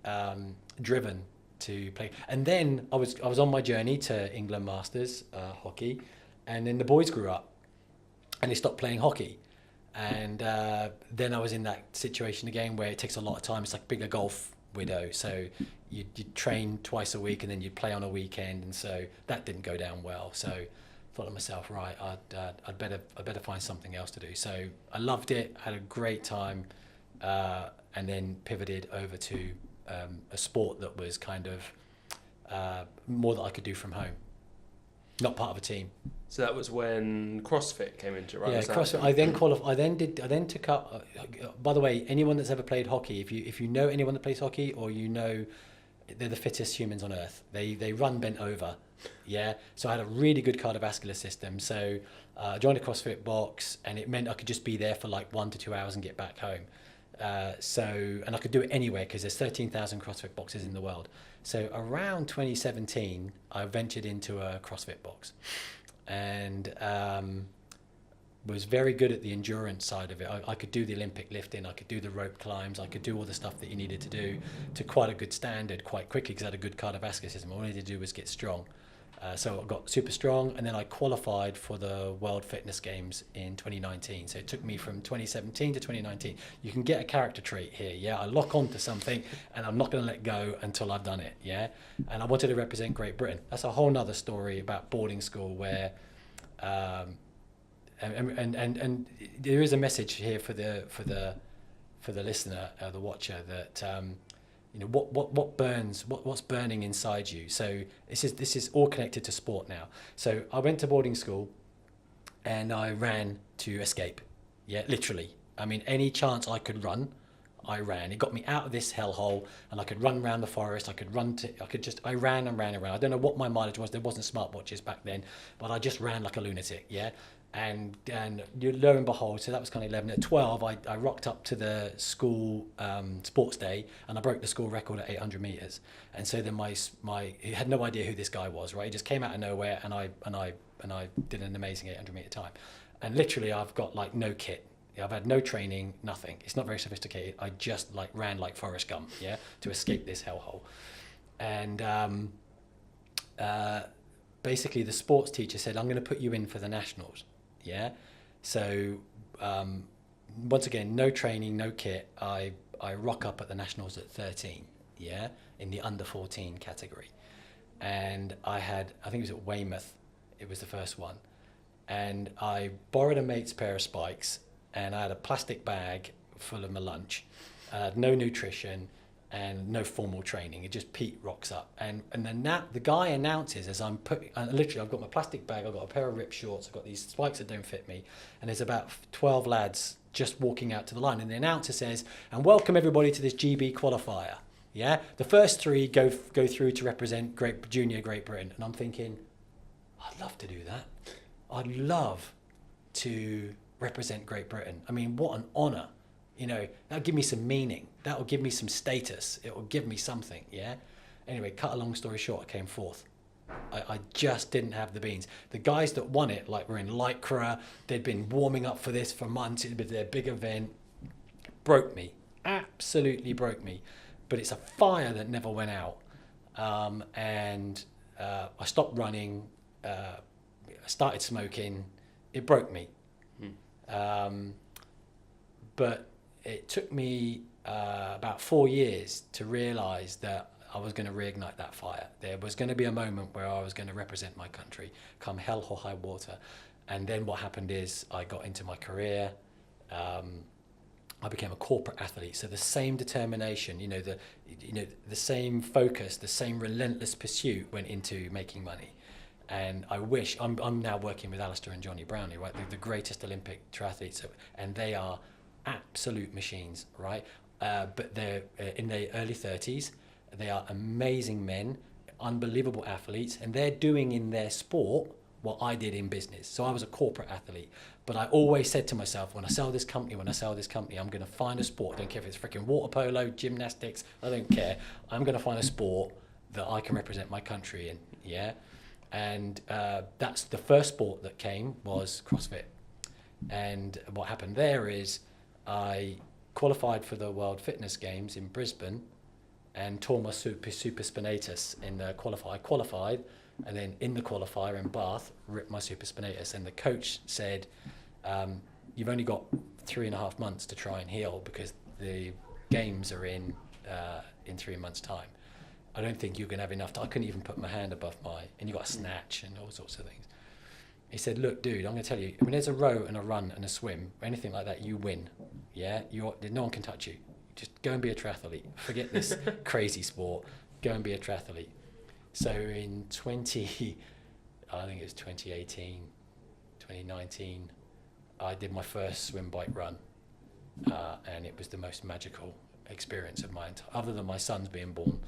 driven to play. And then I was on my journey to England Masters hockey, and then the boys grew up and they stopped playing hockey. And then I was in that situation again where it takes a lot of time. It's like being a golf widow. So you train twice a week and then you'd play on a weekend, and so that didn't go down well. So I thought to myself, right, I'd better find something else to do. So I loved it, had a great time, and then pivoted over to a sport that was kind of more that I could do from home, not part of a team. So that was when CrossFit came into it, right? Yeah, CrossFit. I then qualified. I then took up. By the way, anyone that's ever played hockey, if you know anyone that plays hockey, or they're the fittest humans on earth. They run bent over. Yeah. So I had a really good cardiovascular system. So I joined a CrossFit box, and it meant I could just be there for like 1 to 2 hours and get back home. And I could do it anywhere because there's 13,000 CrossFit boxes in the world. So around 2017, I ventured into a CrossFit box, and was very good at the endurance side of it. I could do the Olympic lifting, I could do the rope climbs, I could do all the stuff that you needed to do to quite a good standard quite quickly because I had a good cardiovascular system. All I needed to do was get strong. So I got super strong, and then I qualified for the World Fitness Games in 2019. So it took me from 2017 to 2019. You can get a character trait here, yeah? I lock onto something and I'm not going to let go until I've done it, yeah? And I wanted to represent Great Britain. That's a whole nother story about boarding school where, and there is a message here for the listener, the watcher, that what's burning inside you. So this is all connected to sport now. So I went to boarding school and I ran to escape. Yeah, literally. I mean, any chance I could run, I ran. It got me out of this hellhole, and I could run around the forest. I ran and ran around. I don't know what my mileage was. There wasn't smartwatches back then, but I just ran like a lunatic. Yeah. And lo and behold, so that was kind of 11. At 12, I rocked up to the school sports day, and I broke the school record at 800 meters. And so then he had no idea who this guy was, right? He just came out of nowhere, and I did an amazing 800 meter time. And literally, I've got like no kit. I've had no training, nothing. It's not very sophisticated. I just like ran like Forrest Gump, yeah, to escape this hellhole. And basically, the sports teacher said, "I'm going to put you in for the nationals." Yeah, so once again, no training, no kit. I rock up at the nationals at 13, yeah, in the under 14 category, and I think it was at Weymouth, it was the first one, and I borrowed a mate's pair of spikes, and I had a plastic bag full of my lunch, no nutrition, and no formal training. It just Pete rocks up, and then the guy announces as I'm literally, I've got my plastic bag, I've got a pair of ripped shorts, I've got these spikes that don't fit me, and there's about 12 lads just walking out to the line, and the announcer says, "And welcome everybody to this GB qualifier." Yeah, the first 3 go through to represent Junior Great Britain, and I'm thinking, I'd love to do that. I'd love to represent Great Britain. I mean, what an honour. You know, that'll give me some meaning. That'll give me some status. It will give me something, yeah? Anyway, cut a long story short, I came 4th. I just didn't have the beans. The guys that won it, like, were in Lycra. They'd been warming up for this for months. It'd been their big event. Broke me. Absolutely broke me. But it's a fire that never went out. I stopped running. I started smoking. It broke me. But it took me about 4 years to realise that I was going to reignite that fire. There was going to be a moment where I was going to represent my country, come hell or high water. And then what happened is I got into my career. I became a corporate athlete. So the same determination, the same focus, the same relentless pursuit went into making money. And I wish, I'm now working with Alistair and Johnny Brownlee, right? The greatest Olympic triathletes, and they are absolute machines, right? But they're in their early 30s. They are amazing men, unbelievable athletes, and they're doing in their sport what I did in business. So I was a corporate athlete, but I always said to myself, when I sell this company, I'm going to find a sport. I don't care if it's freaking water polo, gymnastics, I don't care. I'm going to find a sport that I can represent my country in, yeah? And that's the first sport that came was CrossFit. And what happened there is I qualified for the World Fitness Games in Brisbane and tore my supraspinatus in the qualifier. I qualified, and then in the qualifier in Bath, ripped my supraspinatus. And the coach said, you've only got 3.5 months to try and heal because the games are in 3 months' time. I don't think you're going to have enough time. I couldn't even put my hand above and you got a snatch and all sorts of things. He said, look, dude, I'm going to tell you, when there's a row and a run and a swim, anything like that, you win. Yeah, no one can touch you. Just go and be a triathlete. Forget this crazy sport. Go and be a triathlete. So in 2018, 2019, I did my first swim bike run, and it was the most magical experience of my entire, other than my son's being born.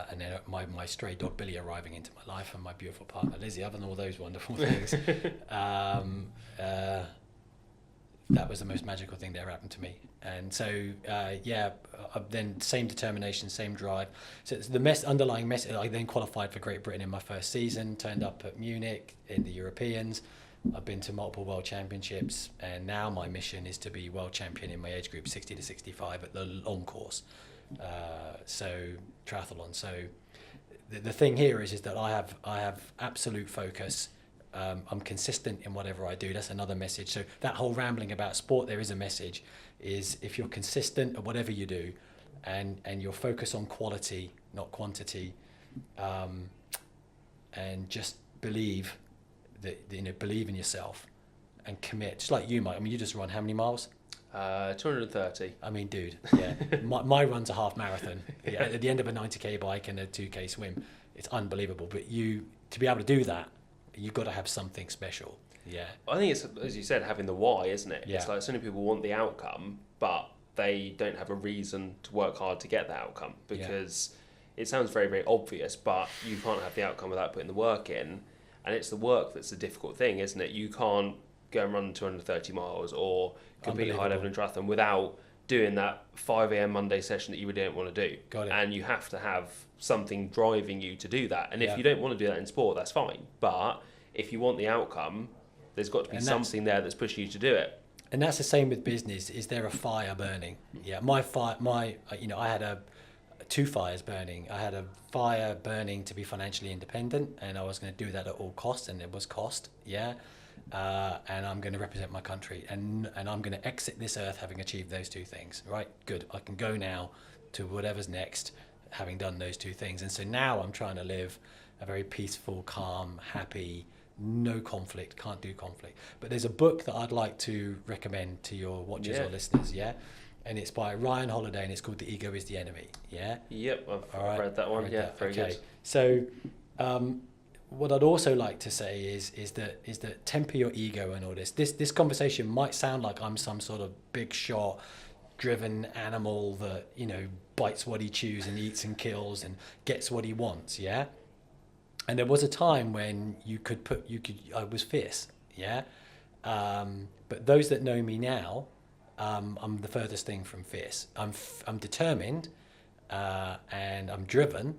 And then my stray dog Billy arriving into my life and my beautiful partner Lizzie, other than all those wonderful things, that was the most magical thing that ever happened to me. And so, then same determination, same drive. So it's the underlying message. I then qualified for Great Britain in my first season, turned up at Munich in the Europeans. I've been to multiple world championships, and now my mission is to be world champion in my age group, 60 to 65, at the long course. So triathlon. So the thing here is that I have absolute focus. I'm consistent in whatever I do. That's another message. So that whole rambling about sport, there is a message, is if you're consistent at whatever you do and you're focused on quality, not quantity, and just believe in yourself and commit. Just like you, Mike. I mean, you just run how many miles? 230. I mean, dude, yeah. my run's a half marathon. Yeah, at the end of a 90k bike and a 2k swim, it's unbelievable. But to be able to do that, you've got to have something special. Yeah. I think it's, as you said, having the why, isn't it? Yeah. It's like so many people want the outcome, but they don't have a reason to work hard to get the outcome because it sounds very, very obvious, but you can't have the outcome without putting the work in. And it's the work that's the difficult thing, isn't it? You can't go and run 230 miles or compete high level in triathlon without doing that 5 a.m. Monday session that you really don't want to do. Got it. And you have to have something driving you to do that. And if you don't want to do that in sport, that's fine. But if you want the outcome, there's got to be something there that's pushing you to do it. And that's the same with business. Is there a fire burning? Yeah, I had two fires burning. I had a fire burning to be financially independent, and I was going to do that at all costs, and it was cost. Yeah. And I'm going to represent my country, and I'm going to exit this earth having achieved those two things, right? Good. I can go now to whatever's next, having done those two things. And so now I'm trying to live a very peaceful, calm, happy, no conflict, can't do conflict. But there's a book that I'd like to recommend to your watchers or listeners, and it's by Ryan Holiday, and it's called The Ego is the Enemy. Yep, I've read that one. Very good. So what I'd also like to say is that temper your ego and all this. This conversation might sound like I'm some sort of big shot driven animal that, you know, bites what he chews and eats and kills and gets what he wants, and there was a time when I was fierce, but those that know me now, I'm the furthest thing from fierce. I'm determined, and I'm driven,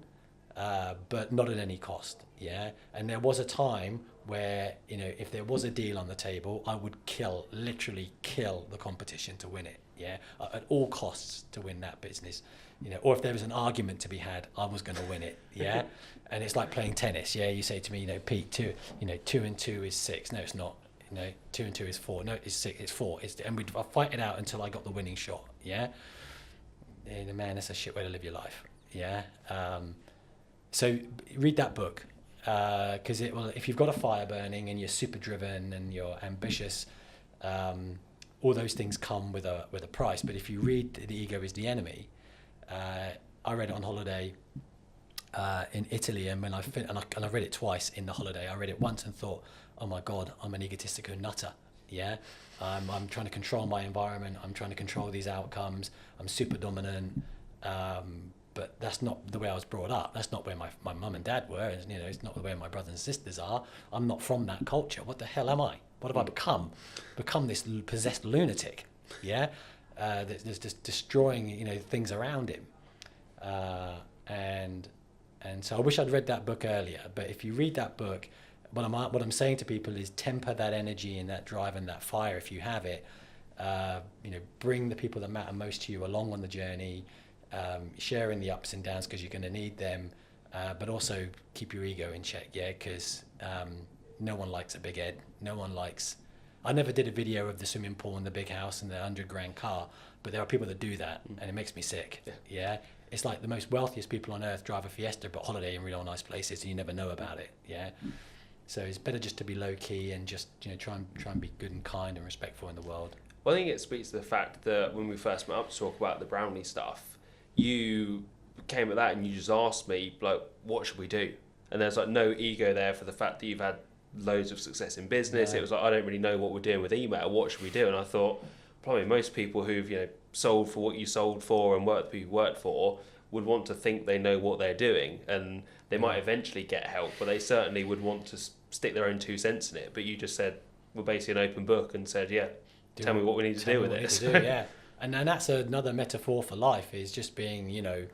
but not at any cost, and there was a time where, you know, if there was a deal on the table, I would literally kill the competition to win it, at all costs to win that business, you know, or if there was an argument to be had, I was going to win it, and it's like playing tennis, you say to me, you know, Pete, 2 and 2 is 6, no it's not, you know, 2 and 2 is 4, no it's 6, it's 4, and I'd fight it out until I got the winning shot, and man, that's a shit way to live your life, so read that book, because it will, if you've got a fire burning and you're super driven and you're ambitious, all those things come with a price. But if you read The Ego is the Enemy, I read it on holiday in Italy, and when I read it twice in the holiday. I read it once and thought, oh my God, I'm an egotistical nutter. I'm trying to control my environment. I'm trying to control these outcomes. I'm super dominant. But that's not the way I was brought up. That's not where my mum and dad were. And, you know, it's not the way my brothers and sisters are. I'm not from that culture. What the hell am I? What have I become? Become this possessed lunatic, that's just destroying, you know, things around him. And so I wish I'd read that book earlier. But if you read that book, what I'm saying to people is temper that energy and that drive and that fire if you have it. You know, bring the people that matter most to you along on the journey. Sharing the ups and downs because you're going to need them, but also keep your ego in check, because no one likes a big head. No one likes. I never did a video of the swimming pool and the big house and the $100,000 car, but there are people that do that, and it makes me sick. It's like the most wealthiest people on earth drive a Fiesta but holiday in real nice places, and you never know about it. So it's better just to be low key and just, you know, try and be good and kind and respectful in the world. Well, I think it speaks to the fact that when we first met up to talk about the Brownlee stuff, you came at that and you just asked me, like, what should we do? And there's like no ego there for the fact that you've had loads of success in business. It was like, I don't really know what we're doing with email. What should we do? And I thought, probably most people who've, you know, sold for what you sold for and worked for who you worked for would want to think they know what they're doing, and they might eventually get help, but they certainly would want to stick their own 2 cents in it. But you just said, we're basically an open book and said, tell me what we need to do with it. And that's another metaphor for life, is just being, you know,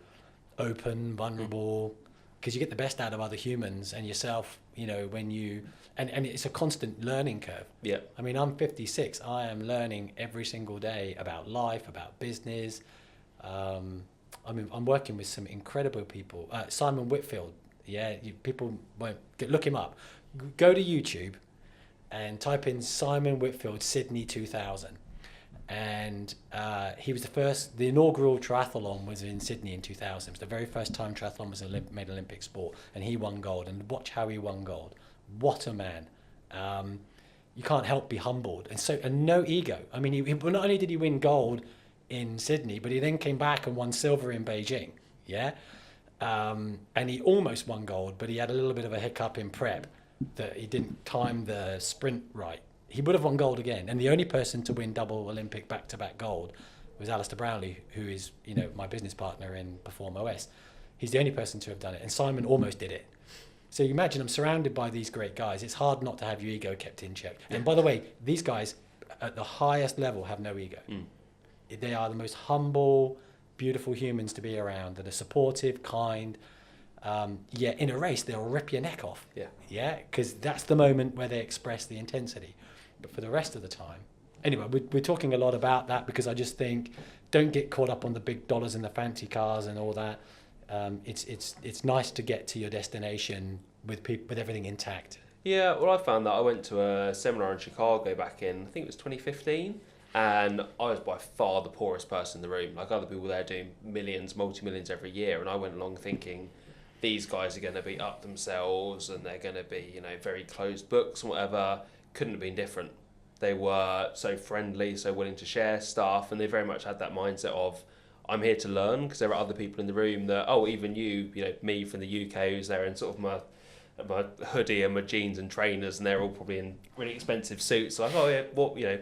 open, vulnerable, because you get the best out of other humans and yourself, you know, when you, and it's a constant learning curve. I mean, I'm 56. I am learning every single day about life, about business. I mean, I'm working with some incredible people. Simon Whitfield, people won't look him up. Go to YouTube and type in Simon Whitfield Sydney 2000. And he was the inaugural triathlon was in Sydney in 2000. It was the very first time triathlon was made Olympic sport, and he won gold. And watch how he won gold. What a man. You can't help be humbled. And no ego. I mean, he not only did he win gold in Sydney, but he then came back and won silver in Beijing. And he almost won gold, but he had a little bit of a hiccup in prep that he didn't time the sprint right. He would have won gold again. And the only person to win double Olympic back-to-back gold was Brownlee, who is, you know, my business partner in Perform OS. He's the only person to have done it. And Simon almost did it. So you imagine, I'm surrounded by these great guys. It's hard not to have your ego kept in check. And by the way, these guys at the highest level have no ego. They are the most humble, beautiful humans to be around, that are supportive, kind. In a race, they'll rip your neck off. Because that's the moment where they express the intensity. But for the rest of the time, anyway, we're talking a lot about that because I just think, don't get caught up on the big dollars and the fancy cars and all that. It's nice to get to your destination with everything intact. Well, I found that I went to a seminar in Chicago back in, I think it was 2015, and I was by far the poorest person in the room. Like, other people there doing millions, multi-millions every year, and I went along thinking, these guys are going to be up themselves and they're going to be, you know, very closed books and whatever. Couldn't have been different. They were so friendly, so willing to share stuff, and they very much had that mindset of, I'm here to learn, because there are other people in the room that, oh, even you know, me from the UK, who's there in sort of my hoodie and my jeans and trainers, and they're all probably in really expensive suits. Like, oh yeah, what, you know,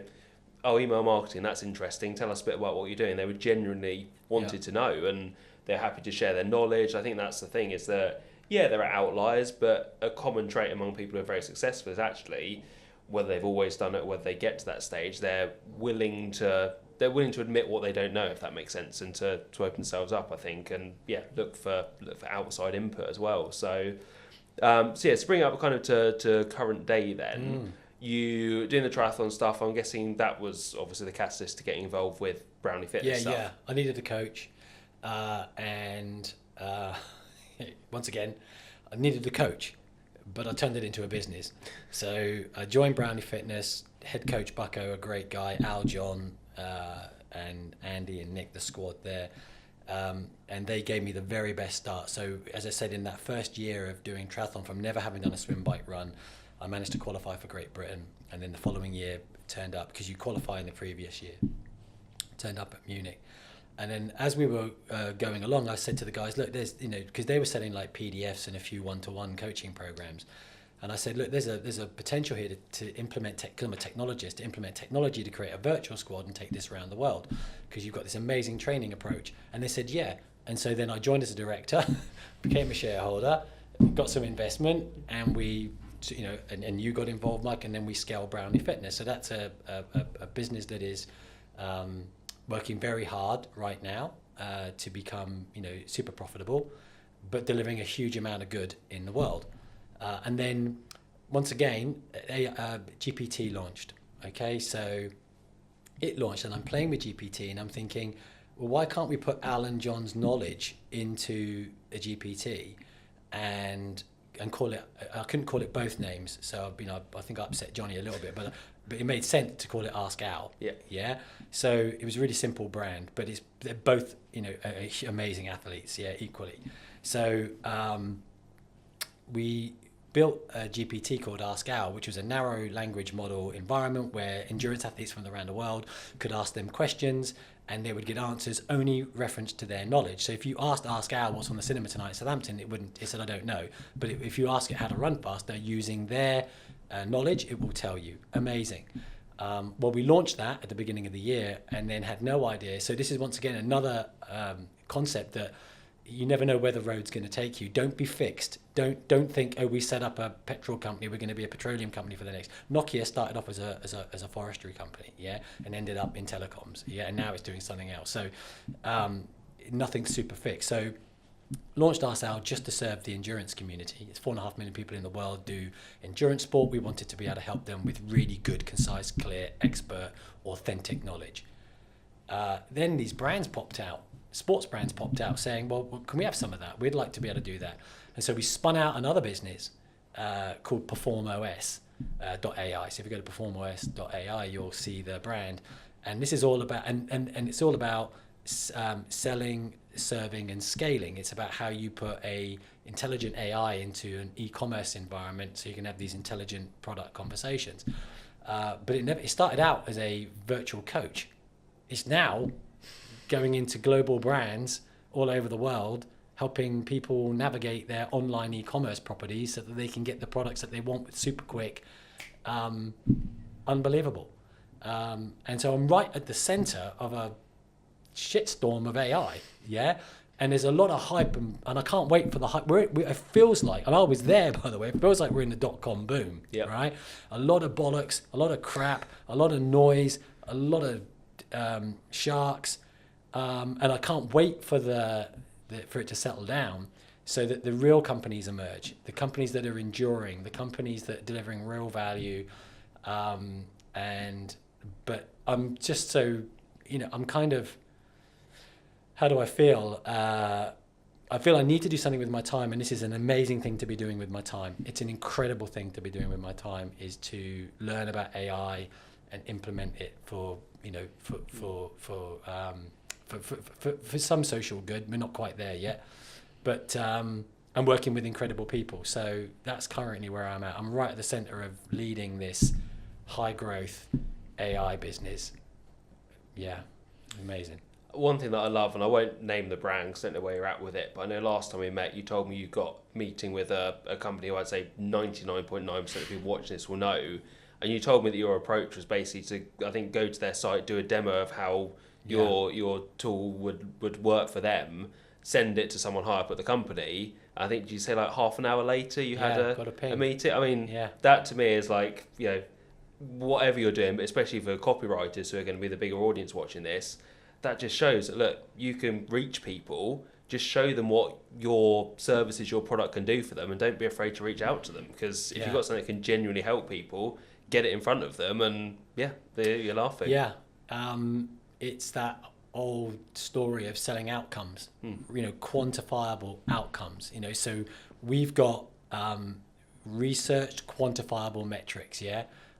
oh, email marketing, that's interesting. Tell us a bit about what you're doing. They were genuinely wanted to know, and they're happy to share their knowledge. I think that's the thing, is that, yeah, there are outliers, but a common trait among people who are very successful is actually, whether they've always done it or whether they get to that stage, they're willing to admit what they don't know, if that makes sense, and to open themselves up, I think, and yeah, look for outside input as well. So, to bring it up kind of to current day then, you doing the triathlon stuff, I'm guessing that was obviously the catalyst to getting involved with Brownlee Fitness stuff. Yeah, I needed a coach. Once again, I needed a coach, but I turned it into a business. So I joined Brownlee Fitness, head coach Bucko, a great guy, Al, John, and Andy and Nick, the squad there. And they gave me the very best start. So as I said, in that first year of doing triathlon, from never having done a swim, bike, run, I managed to qualify for Great Britain. And then the following year turned up, because you qualify in the previous year, turned up at Munich. And then as we were going along, I said to the guys, look, there's, you know, because they were selling like PDFs and a few one-to-one coaching programs. And I said, look, there's a potential here to implement, because I'm a technologist, to implement technology to create a virtual squad and take this around the world, because you've got this amazing training approach. And they said, yeah. And so then I joined as a director, became a shareholder, got some investment, and we, you know, and you got involved, Mike, and then we scaled Brownlee Fitness. So that's a business that is working very hard right now to become, you know, super profitable, but delivering a huge amount of good in the world. And then once again, GPT launched. Okay, so it launched, and I'm playing with GPT, and I'm thinking, well, why can't we put Al and John's knowledge into a GPT and call it? I couldn't call it both names, so you know, I think I upset Johnny a little bit, but it made sense to call it Ask Al. Yeah. So it was a really simple brand, but they're both, you know, amazing athletes. Yeah, equally. So we built a GPT called Ask Al, which was a narrow language model environment where endurance athletes from around the world could ask them questions, and they would get answers only referenced to their knowledge. So if you asked Ask Al what's on the cinema tonight at Southampton, it said I don't know. But if you ask it how to run faster using their knowledge, it will tell you. Amazing. Well, we launched that at the beginning of the year and then had no idea. So this is once again another concept that you never know where the road's going to take you. Don't be fixed. Don't think, oh, we set up a petrol company, we're going to be a petroleum company for the next. Nokia started off as a forestry company, yeah, and ended up in telecoms, yeah, and now it's doing something else. So nothing's super fixed. So launched Ask Al just to serve the endurance community. It's 4.5 million people in the world do endurance sport. We wanted to be able to help them with really good, concise, clear, expert, authentic knowledge. Then these brands popped out. Sports brands popped out saying, well, can we have some of that? We'd like to be able to do that. And so we spun out another business called PerformOS.ai. So if you go to PerformOS.ai, you'll see the brand. And this is all about, and it's all about selling, serving, and scaling. It's about how you put a intelligent AI into an e-commerce environment so you can have these intelligent product conversations. But it started out as a virtual coach. It's now going into global brands all over the world, helping people navigate their online e-commerce properties so that they can get the products that they want with super quick, unbelievable. And so I'm right at the center of a shitstorm of AI, yeah? And there's a lot of hype, and I can't wait for the hype. It feels like, and I was there, by the way, it feels like we're in the dot-com boom, right? A lot of bollocks, a lot of crap, a lot of noise, a lot of sharks, and I can't wait for for it to settle down so that the real companies emerge, the companies that are enduring, the companies that are delivering real value, but I'm just so, you know, I'm kind of, how do I feel? I feel I need to do something with my time, and this is an amazing thing to be doing with my time. It's an incredible thing to be doing with my time, is to learn about AI and implement it for, you know, for some social good. We're not quite there yet, but and working with incredible people. So that's currently where I'm at. I'm right at the center of leading this high growth AI business. Yeah, amazing. One thing that I love, and I won't name the brand because I don't know where you're at with it, but I know last time we met, you told me you got meeting with a company who I'd say 99.9% of people watching this will know, and you told me that your approach was basically to, I think, go to their site, do a demo of how your tool would work for them, send it to someone higher up at the company. I think, did you say like half an hour later you had a meeting? I mean, that to me is like, you know, whatever you're doing, but especially for copywriters who are going to be the bigger audience watching this, that just shows that, look, you can reach people, just show them what your services, your product can do for them, and don't be afraid to reach out to them, because if you've got something that can genuinely help people, get it in front of them, and you're laughing. It's that old story of selling outcomes, quantifiable outcomes, so we've got researched quantifiable metrics.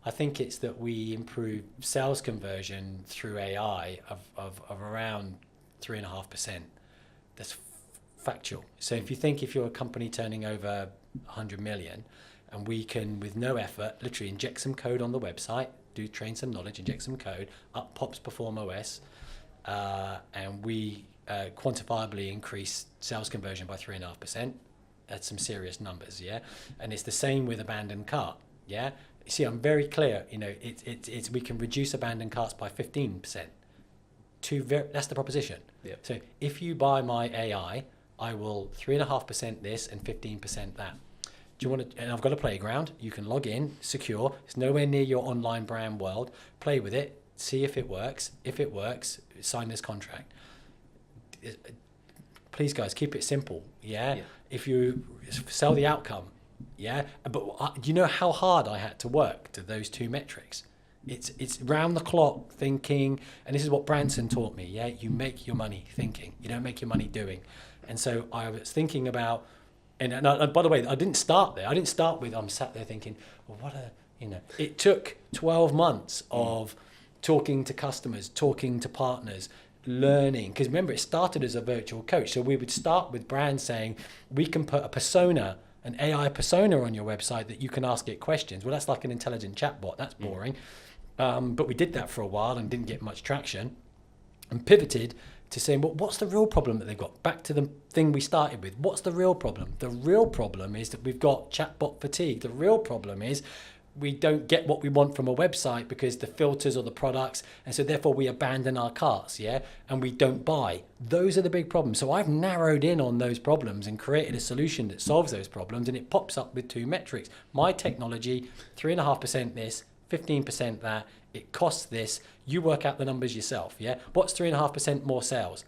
I think it's that we improve sales conversion through AI of around 3.5%. That's factual. So if you're a company turning over 100 million, and we can, with no effort, literally inject some code on the website, train some knowledge, inject some code, up pops Perform OS, and we quantifiably increase sales conversion by 3.5%. That's some serious numbers, And it's the same with abandoned cart, See, I'm very clear. It's we can reduce abandoned carts by 15%. That's the proposition. So if you buy my AI, I will 3.5% this and 15% that. Do you want to? And I've got a playground. You can log in, secure. It's nowhere near your online brand world. Play with it. See if it works. If it works, sign this contract. Please, guys, keep it simple. If you sell the outcome. But do you know how hard I had to work to those two metrics? It's round the clock thinking, and this is what Branson taught me. You make your money thinking. You don't make your money doing. And so I was thinking about, and by the way, I didn't start there. I didn't start with I'm sat there thinking, well, It took 12 months of talking to customers, talking to partners, learning, because remember, it started as a virtual coach. So we would start with brands saying, we can put a persona, an AI persona on your website that you can ask it questions. Well, that's like an intelligent chatbot. That's boring. But we did that for a while and didn't get much traction, and pivoted to saying, well, what's the real problem that they've got? Back to the thing we started with. What's the real problem? The real problem is that we've got chatbot fatigue. The real problem is we don't get what we want from a website because the filters or the products, and so therefore we abandon our carts, and we don't buy. Those are the big problems. So I've narrowed in on those problems and created a solution that solves those problems, and it pops up with two metrics. My technology, 3.5% this, 15% that, it costs this, you work out the numbers yourself, What's 3.5% more sales?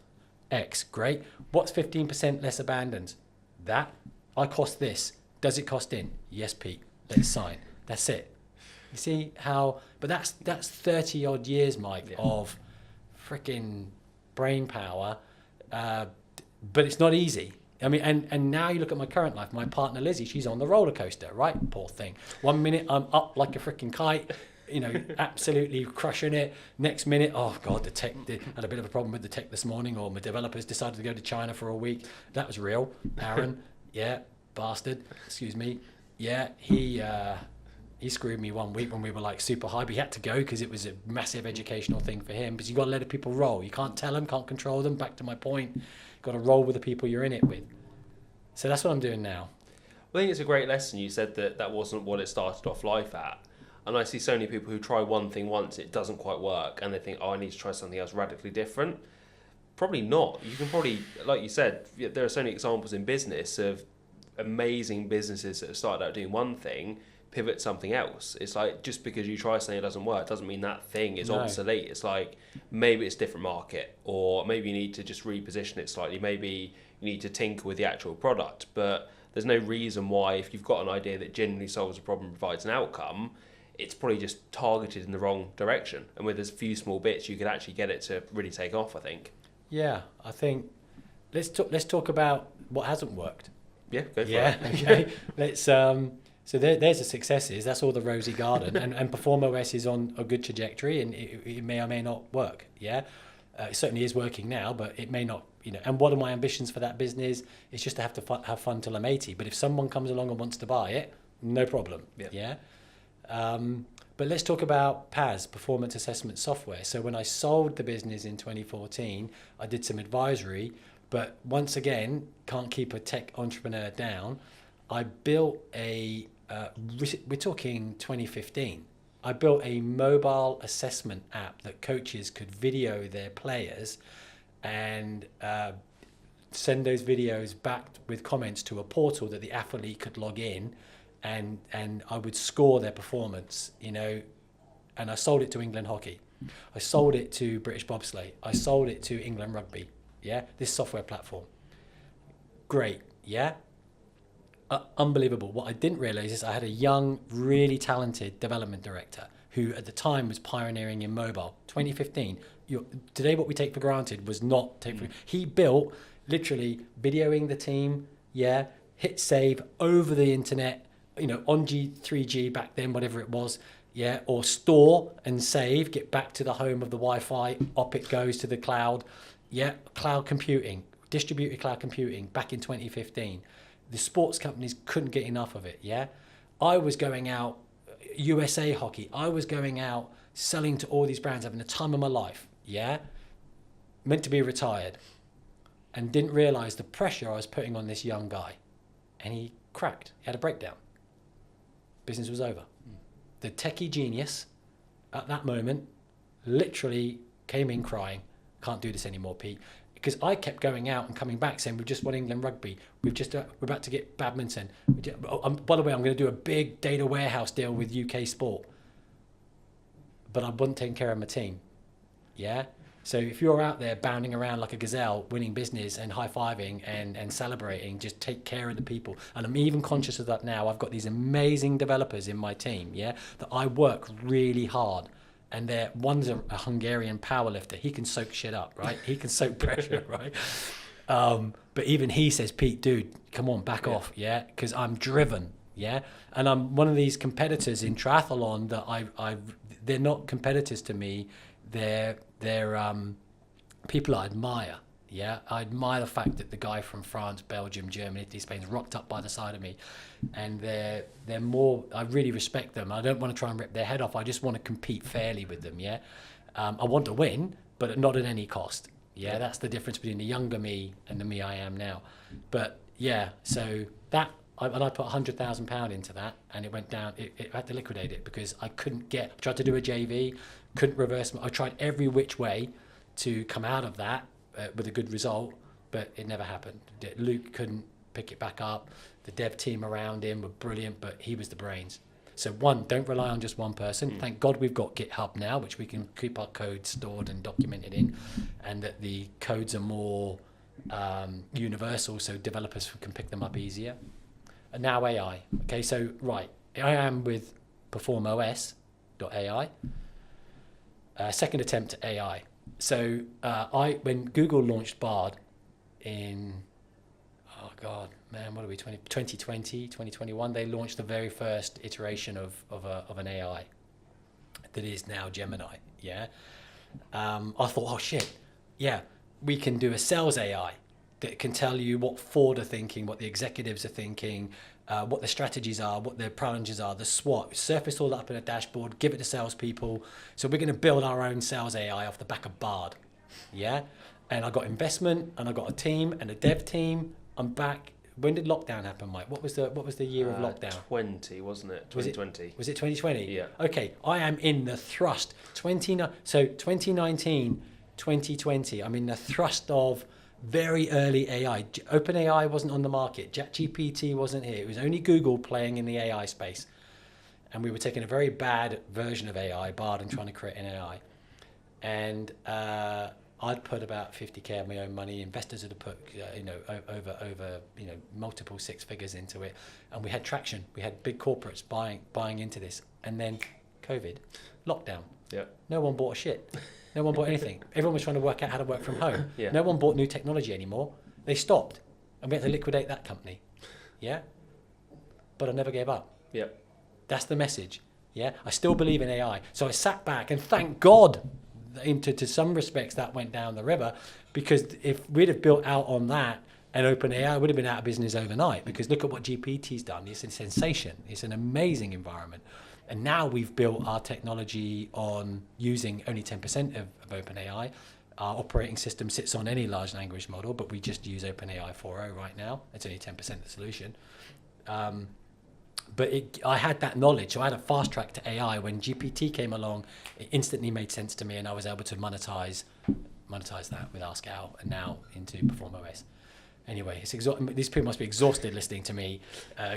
X, great. What's 15% less abandons? That, I cost this. Does it cost in? Yes, Pete, let's sign. That's it. You see how, but that's 30 odd years, Mike, of freaking brain power, but it's not easy. I mean, and now you look at my current life, my partner Lizzie, she's on the roller coaster, right? Poor thing. 1 minute I'm up like a freaking kite, absolutely crushing it. Next minute, oh God, the tech had a bit of a problem with the tech this morning, or my developers decided to go to China for a week. That was real. Aaron, bastard, excuse me. He screwed me 1 week when we were like super high, but he had to go because it was a massive educational thing for him. Because you've got to let the people roll. You can't tell them, can't control them. Back to my point, you've got to roll with the people you're in it with. So that's what I'm doing now. I think it's a great lesson. You said that wasn't what it started off life at. And I see so many people who try one thing once, it doesn't quite work, and they think, I need to try something else radically different. Probably not. You can probably, like you said, there are so many examples in business of amazing businesses that have started out doing one thing, pivot something else. It's like, just because you try something that doesn't work doesn't mean that thing is obsolete. It's like, maybe it's a different market, or maybe you need to just reposition it slightly. Maybe you need to tinker with the actual product, but there's no reason why, if you've got an idea that genuinely solves a problem, provides an outcome, it's probably just targeted in the wrong direction. And with a few small bits, you could actually get it to really take off, I think. Yeah, I think let's talk about what hasn't worked. Yeah, go for it. Okay. Let's so there's the successes. That's all the rosy garden, and Perform OS is on a good trajectory, and it may or may not work. It certainly is working now, but it may not, and what are my ambitions for that business? It's just to have fun till I'm 80. But if someone comes along and wants to buy it, no problem. Yeah. But let's talk about PAS, Performance Assessment Software. So when I sold the business in 2014, I did some advisory, but once again, can't keep a tech entrepreneur down. I built we're talking 2015. I built a mobile assessment app that coaches could video their players and send those videos back with comments to a portal that the athlete could log in, and I would score their performance, and I sold it to England Hockey. I sold it to British Bobsleigh. I sold it to England Rugby. Yeah, this software platform. Great, yeah. Unbelievable. What I didn't realize is I had a young, really talented development director who at the time was pioneering in mobile. 2015. Today what we take for granted was not taken for. He built literally videoing the team, yeah, hit save over the internet, on 3G back then, whatever it was, yeah, or store and save, get back to the home of the Wi-Fi, up it goes to the cloud, yeah, cloud computing, distributed cloud computing back in 2015. The sports companies couldn't get enough of it, yeah? I was going out, USA Hockey, I was going out selling to all these brands, having the time of my life, yeah? Meant to be retired, and didn't realise the pressure I was putting on this young guy. And he cracked, he had a breakdown. Business was over. The techie genius at that moment literally came in crying, can't do this anymore, Pete. Because I kept going out and coming back saying, we've just won England Rugby. We're about to get badminton. By the way, I'm going to do a big data warehouse deal with UK Sport. But I wasn't taking care of my team. Yeah? So if you're out there bounding around like a gazelle, winning business and high-fiving and celebrating, just take care of the people. And I'm even conscious of that now. I've got these amazing developers in my team, yeah, that I work really hard. And one's a Hungarian powerlifter. He can soak shit up, right? He can soak pressure, right? But even he says, Pete, dude, come on, back off, yeah? Because I'm driven, yeah? And I'm one of these competitors in triathlon that they're not competitors to me. They're people I admire, yeah? I admire the fact that the guy from France, Belgium, Germany, Italy, Spain's rocked up by the side of me. And they're more, I really respect them. I don't want to try and rip their head off. I just want to compete fairly with them, yeah? I want to win, but not at any cost. Yeah, that's the difference between the younger me and the me I am now. But yeah, so I put £100,000 into that, and it went down. I had to liquidate it because I tried to do a JV, couldn't reverse. I tried every which way to come out of that with a good result, but it never happened. Luke couldn't pick it back up. The dev team around him were brilliant, but he was the brains. So don't rely on just one person. Thank God we've got GitHub now, which we can keep our code stored and documented in, and that the codes are more universal so developers can pick them up easier. And now AI. Okay, so right, I am with performos.ai. Second attempt at AI. So when Google launched Bard in, oh God, man, what are we, 2020, 2021, they launched the very first iteration of an AI that is now Gemini, yeah? I thought, oh shit, yeah, we can do a sales AI that can tell you what Ford are thinking, what the executives are thinking, what the strategies are, what their challenges are, the SWOT, surface all that up in a dashboard, give it to salespeople. So we're going to build our own sales AI off the back of Bard, yeah? And I got investment, and I got a team and a dev team. I'm back. When did lockdown happen, Mike? What was the year of lockdown? 20, wasn't it? 2020. Was it 2020? Yeah. Okay, I am in the thrust. 2019, 2020, I'm in the thrust of very early AI. OpenAI wasn't on the market. ChatGPT wasn't here. It was only Google playing in the AI space. And we were taking a very bad version of AI, Bard, and trying to create an AI. And I'd put about 50K of my own money. Investors had put, over multiple six figures into it, and we had traction. We had big corporates buying into this, and then COVID, lockdown. Yeah. No one bought a shit. No one bought anything. Everyone was trying to work out how to work from home. Yeah. No one bought new technology anymore. They stopped, and we had to liquidate that company. Yeah. But I never gave up. Yeah. That's the message. Yeah. I still believe in AI. So I sat back and thank God to some respects that went down the river, because if we'd have built out on that, and OpenAI would have been out of business overnight, because look at what GPT's done. It's a sensation. It's an amazing environment. And now we've built our technology on using only 10% of OpenAI. Our operating system sits on any large language model, but we just use OpenAI 4.0 right now. It's only 10% of the solution. But I had that knowledge, so I had a fast track to AI. When GPT came along, it instantly made sense to me, and I was able to monetize that with Ask Al, and now into Perform OS. Anyway, these people must be exhausted listening to me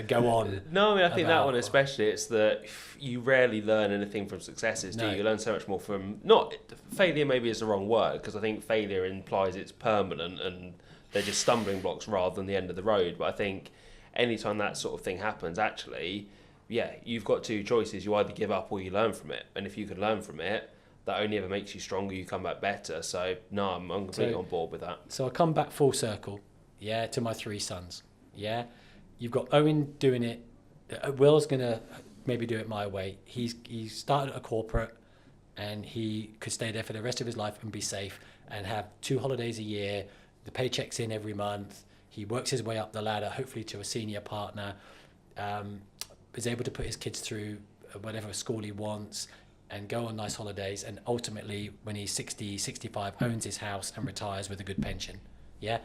go on. No, I mean, I think that one especially, it's that you rarely learn anything from successes, do you? You learn so much more from, not, failure maybe is the wrong word, because I think failure implies it's permanent and they're just stumbling blocks rather than the end of the road. But I think anytime that sort of thing happens, actually, yeah, you've got two choices. You either give up or you learn from it. And if you can learn from it, that only ever makes you stronger, you come back better. So, no, I'm completely on board with that. So I come back full circle. Yeah, to my three sons. Yeah, you've got Owen doing it. Will's gonna maybe do it my way. He started at a corporate, and he could stay there for the rest of his life and be safe and have 2 holidays a year. The paycheck's in every month. He works his way up the ladder, hopefully to a senior partner. Is able to put his kids through whatever school he wants and go on nice holidays. And ultimately, when he's 60, 65, owns his house and retires with a good pension. Yeah.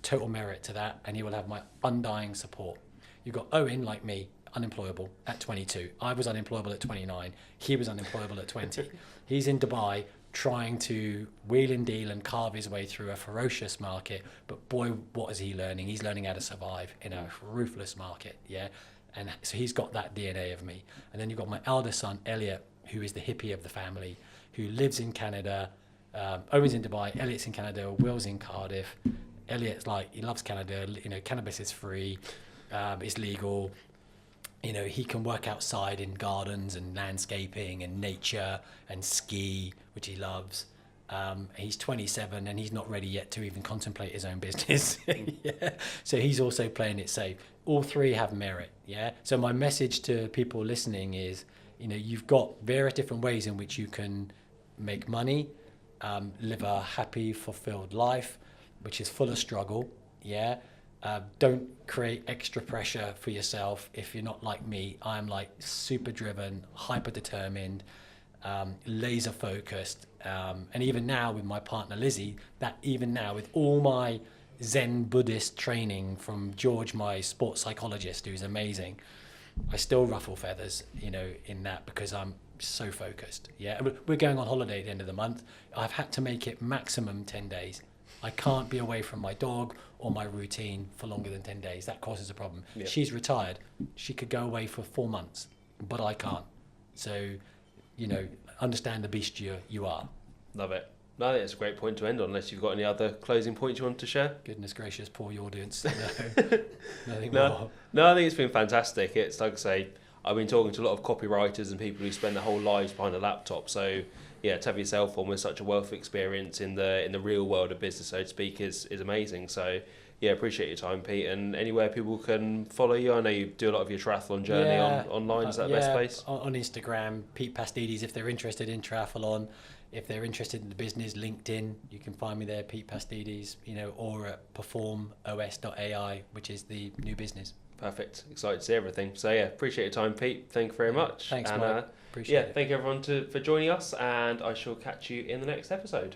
Total merit to that, and he will have my undying support. You've got Owen, like me, unemployable at 22. I was unemployable at 29. He was unemployable at 20. He's in Dubai trying to wheel and deal and carve his way through a ferocious market, but boy, what is he learning? He's learning how to survive in a ruthless market, yeah? And so he's got that DNA of me. And then you've got my eldest son, Elliot, who is the hippie of the family, who lives in Canada. Owen's in Dubai, Elliot's in Canada, Will's in Cardiff. Elliot's like, he loves Canada, cannabis is free, it's legal, he can work outside in gardens and landscaping and nature and ski, which he loves. He's 27 and he's not ready yet to even contemplate his own business. Yeah. So he's also playing it safe. All three have merit, yeah? So my message to people listening is, you've got various different ways in which you can make money, live a happy, fulfilled life, which is full of struggle, yeah? Don't create extra pressure for yourself if you're not like me. I'm like super driven, hyper determined, laser focused. And even now with my partner Lizzie, with all my Zen Buddhist training from George, my sports psychologist, who's amazing, I still ruffle feathers, in that, because I'm so focused, yeah? We're going on holiday at the end of the month. I've had to make it maximum 10 days. I can't be away from my dog or my routine for longer than 10 days. That causes a problem. Yeah. She's retired. She could go away for 4 months, but I can't. So, understand the beast you are. Love it. No, I think it's a great point to end on, unless you've got any other closing points you want to share. Goodness gracious, poor audience. No, nothing more. No, I think it's been fantastic. It's like I say, I've been talking to a lot of copywriters and people who spend their whole lives behind a laptop. So, yeah, to have yourself on with such a wealth of experience in the real world of business, so to speak, is amazing. So, yeah, appreciate your time, Pete. And anywhere people can follow you, I know you do a lot of your triathlon journey online. Is that the best place? On Instagram, Pete Pastides, if they're interested in triathlon. If they're interested in the business, LinkedIn, you can find me there, Pete Pastides, or at performos.ai, which is the new business. Perfect. Excited to see everything. So, yeah, appreciate your time, Pete. Thank you very much. Thanks, Mike. Appreciate it. Thank you everyone for joining us, and I shall catch you in the next episode.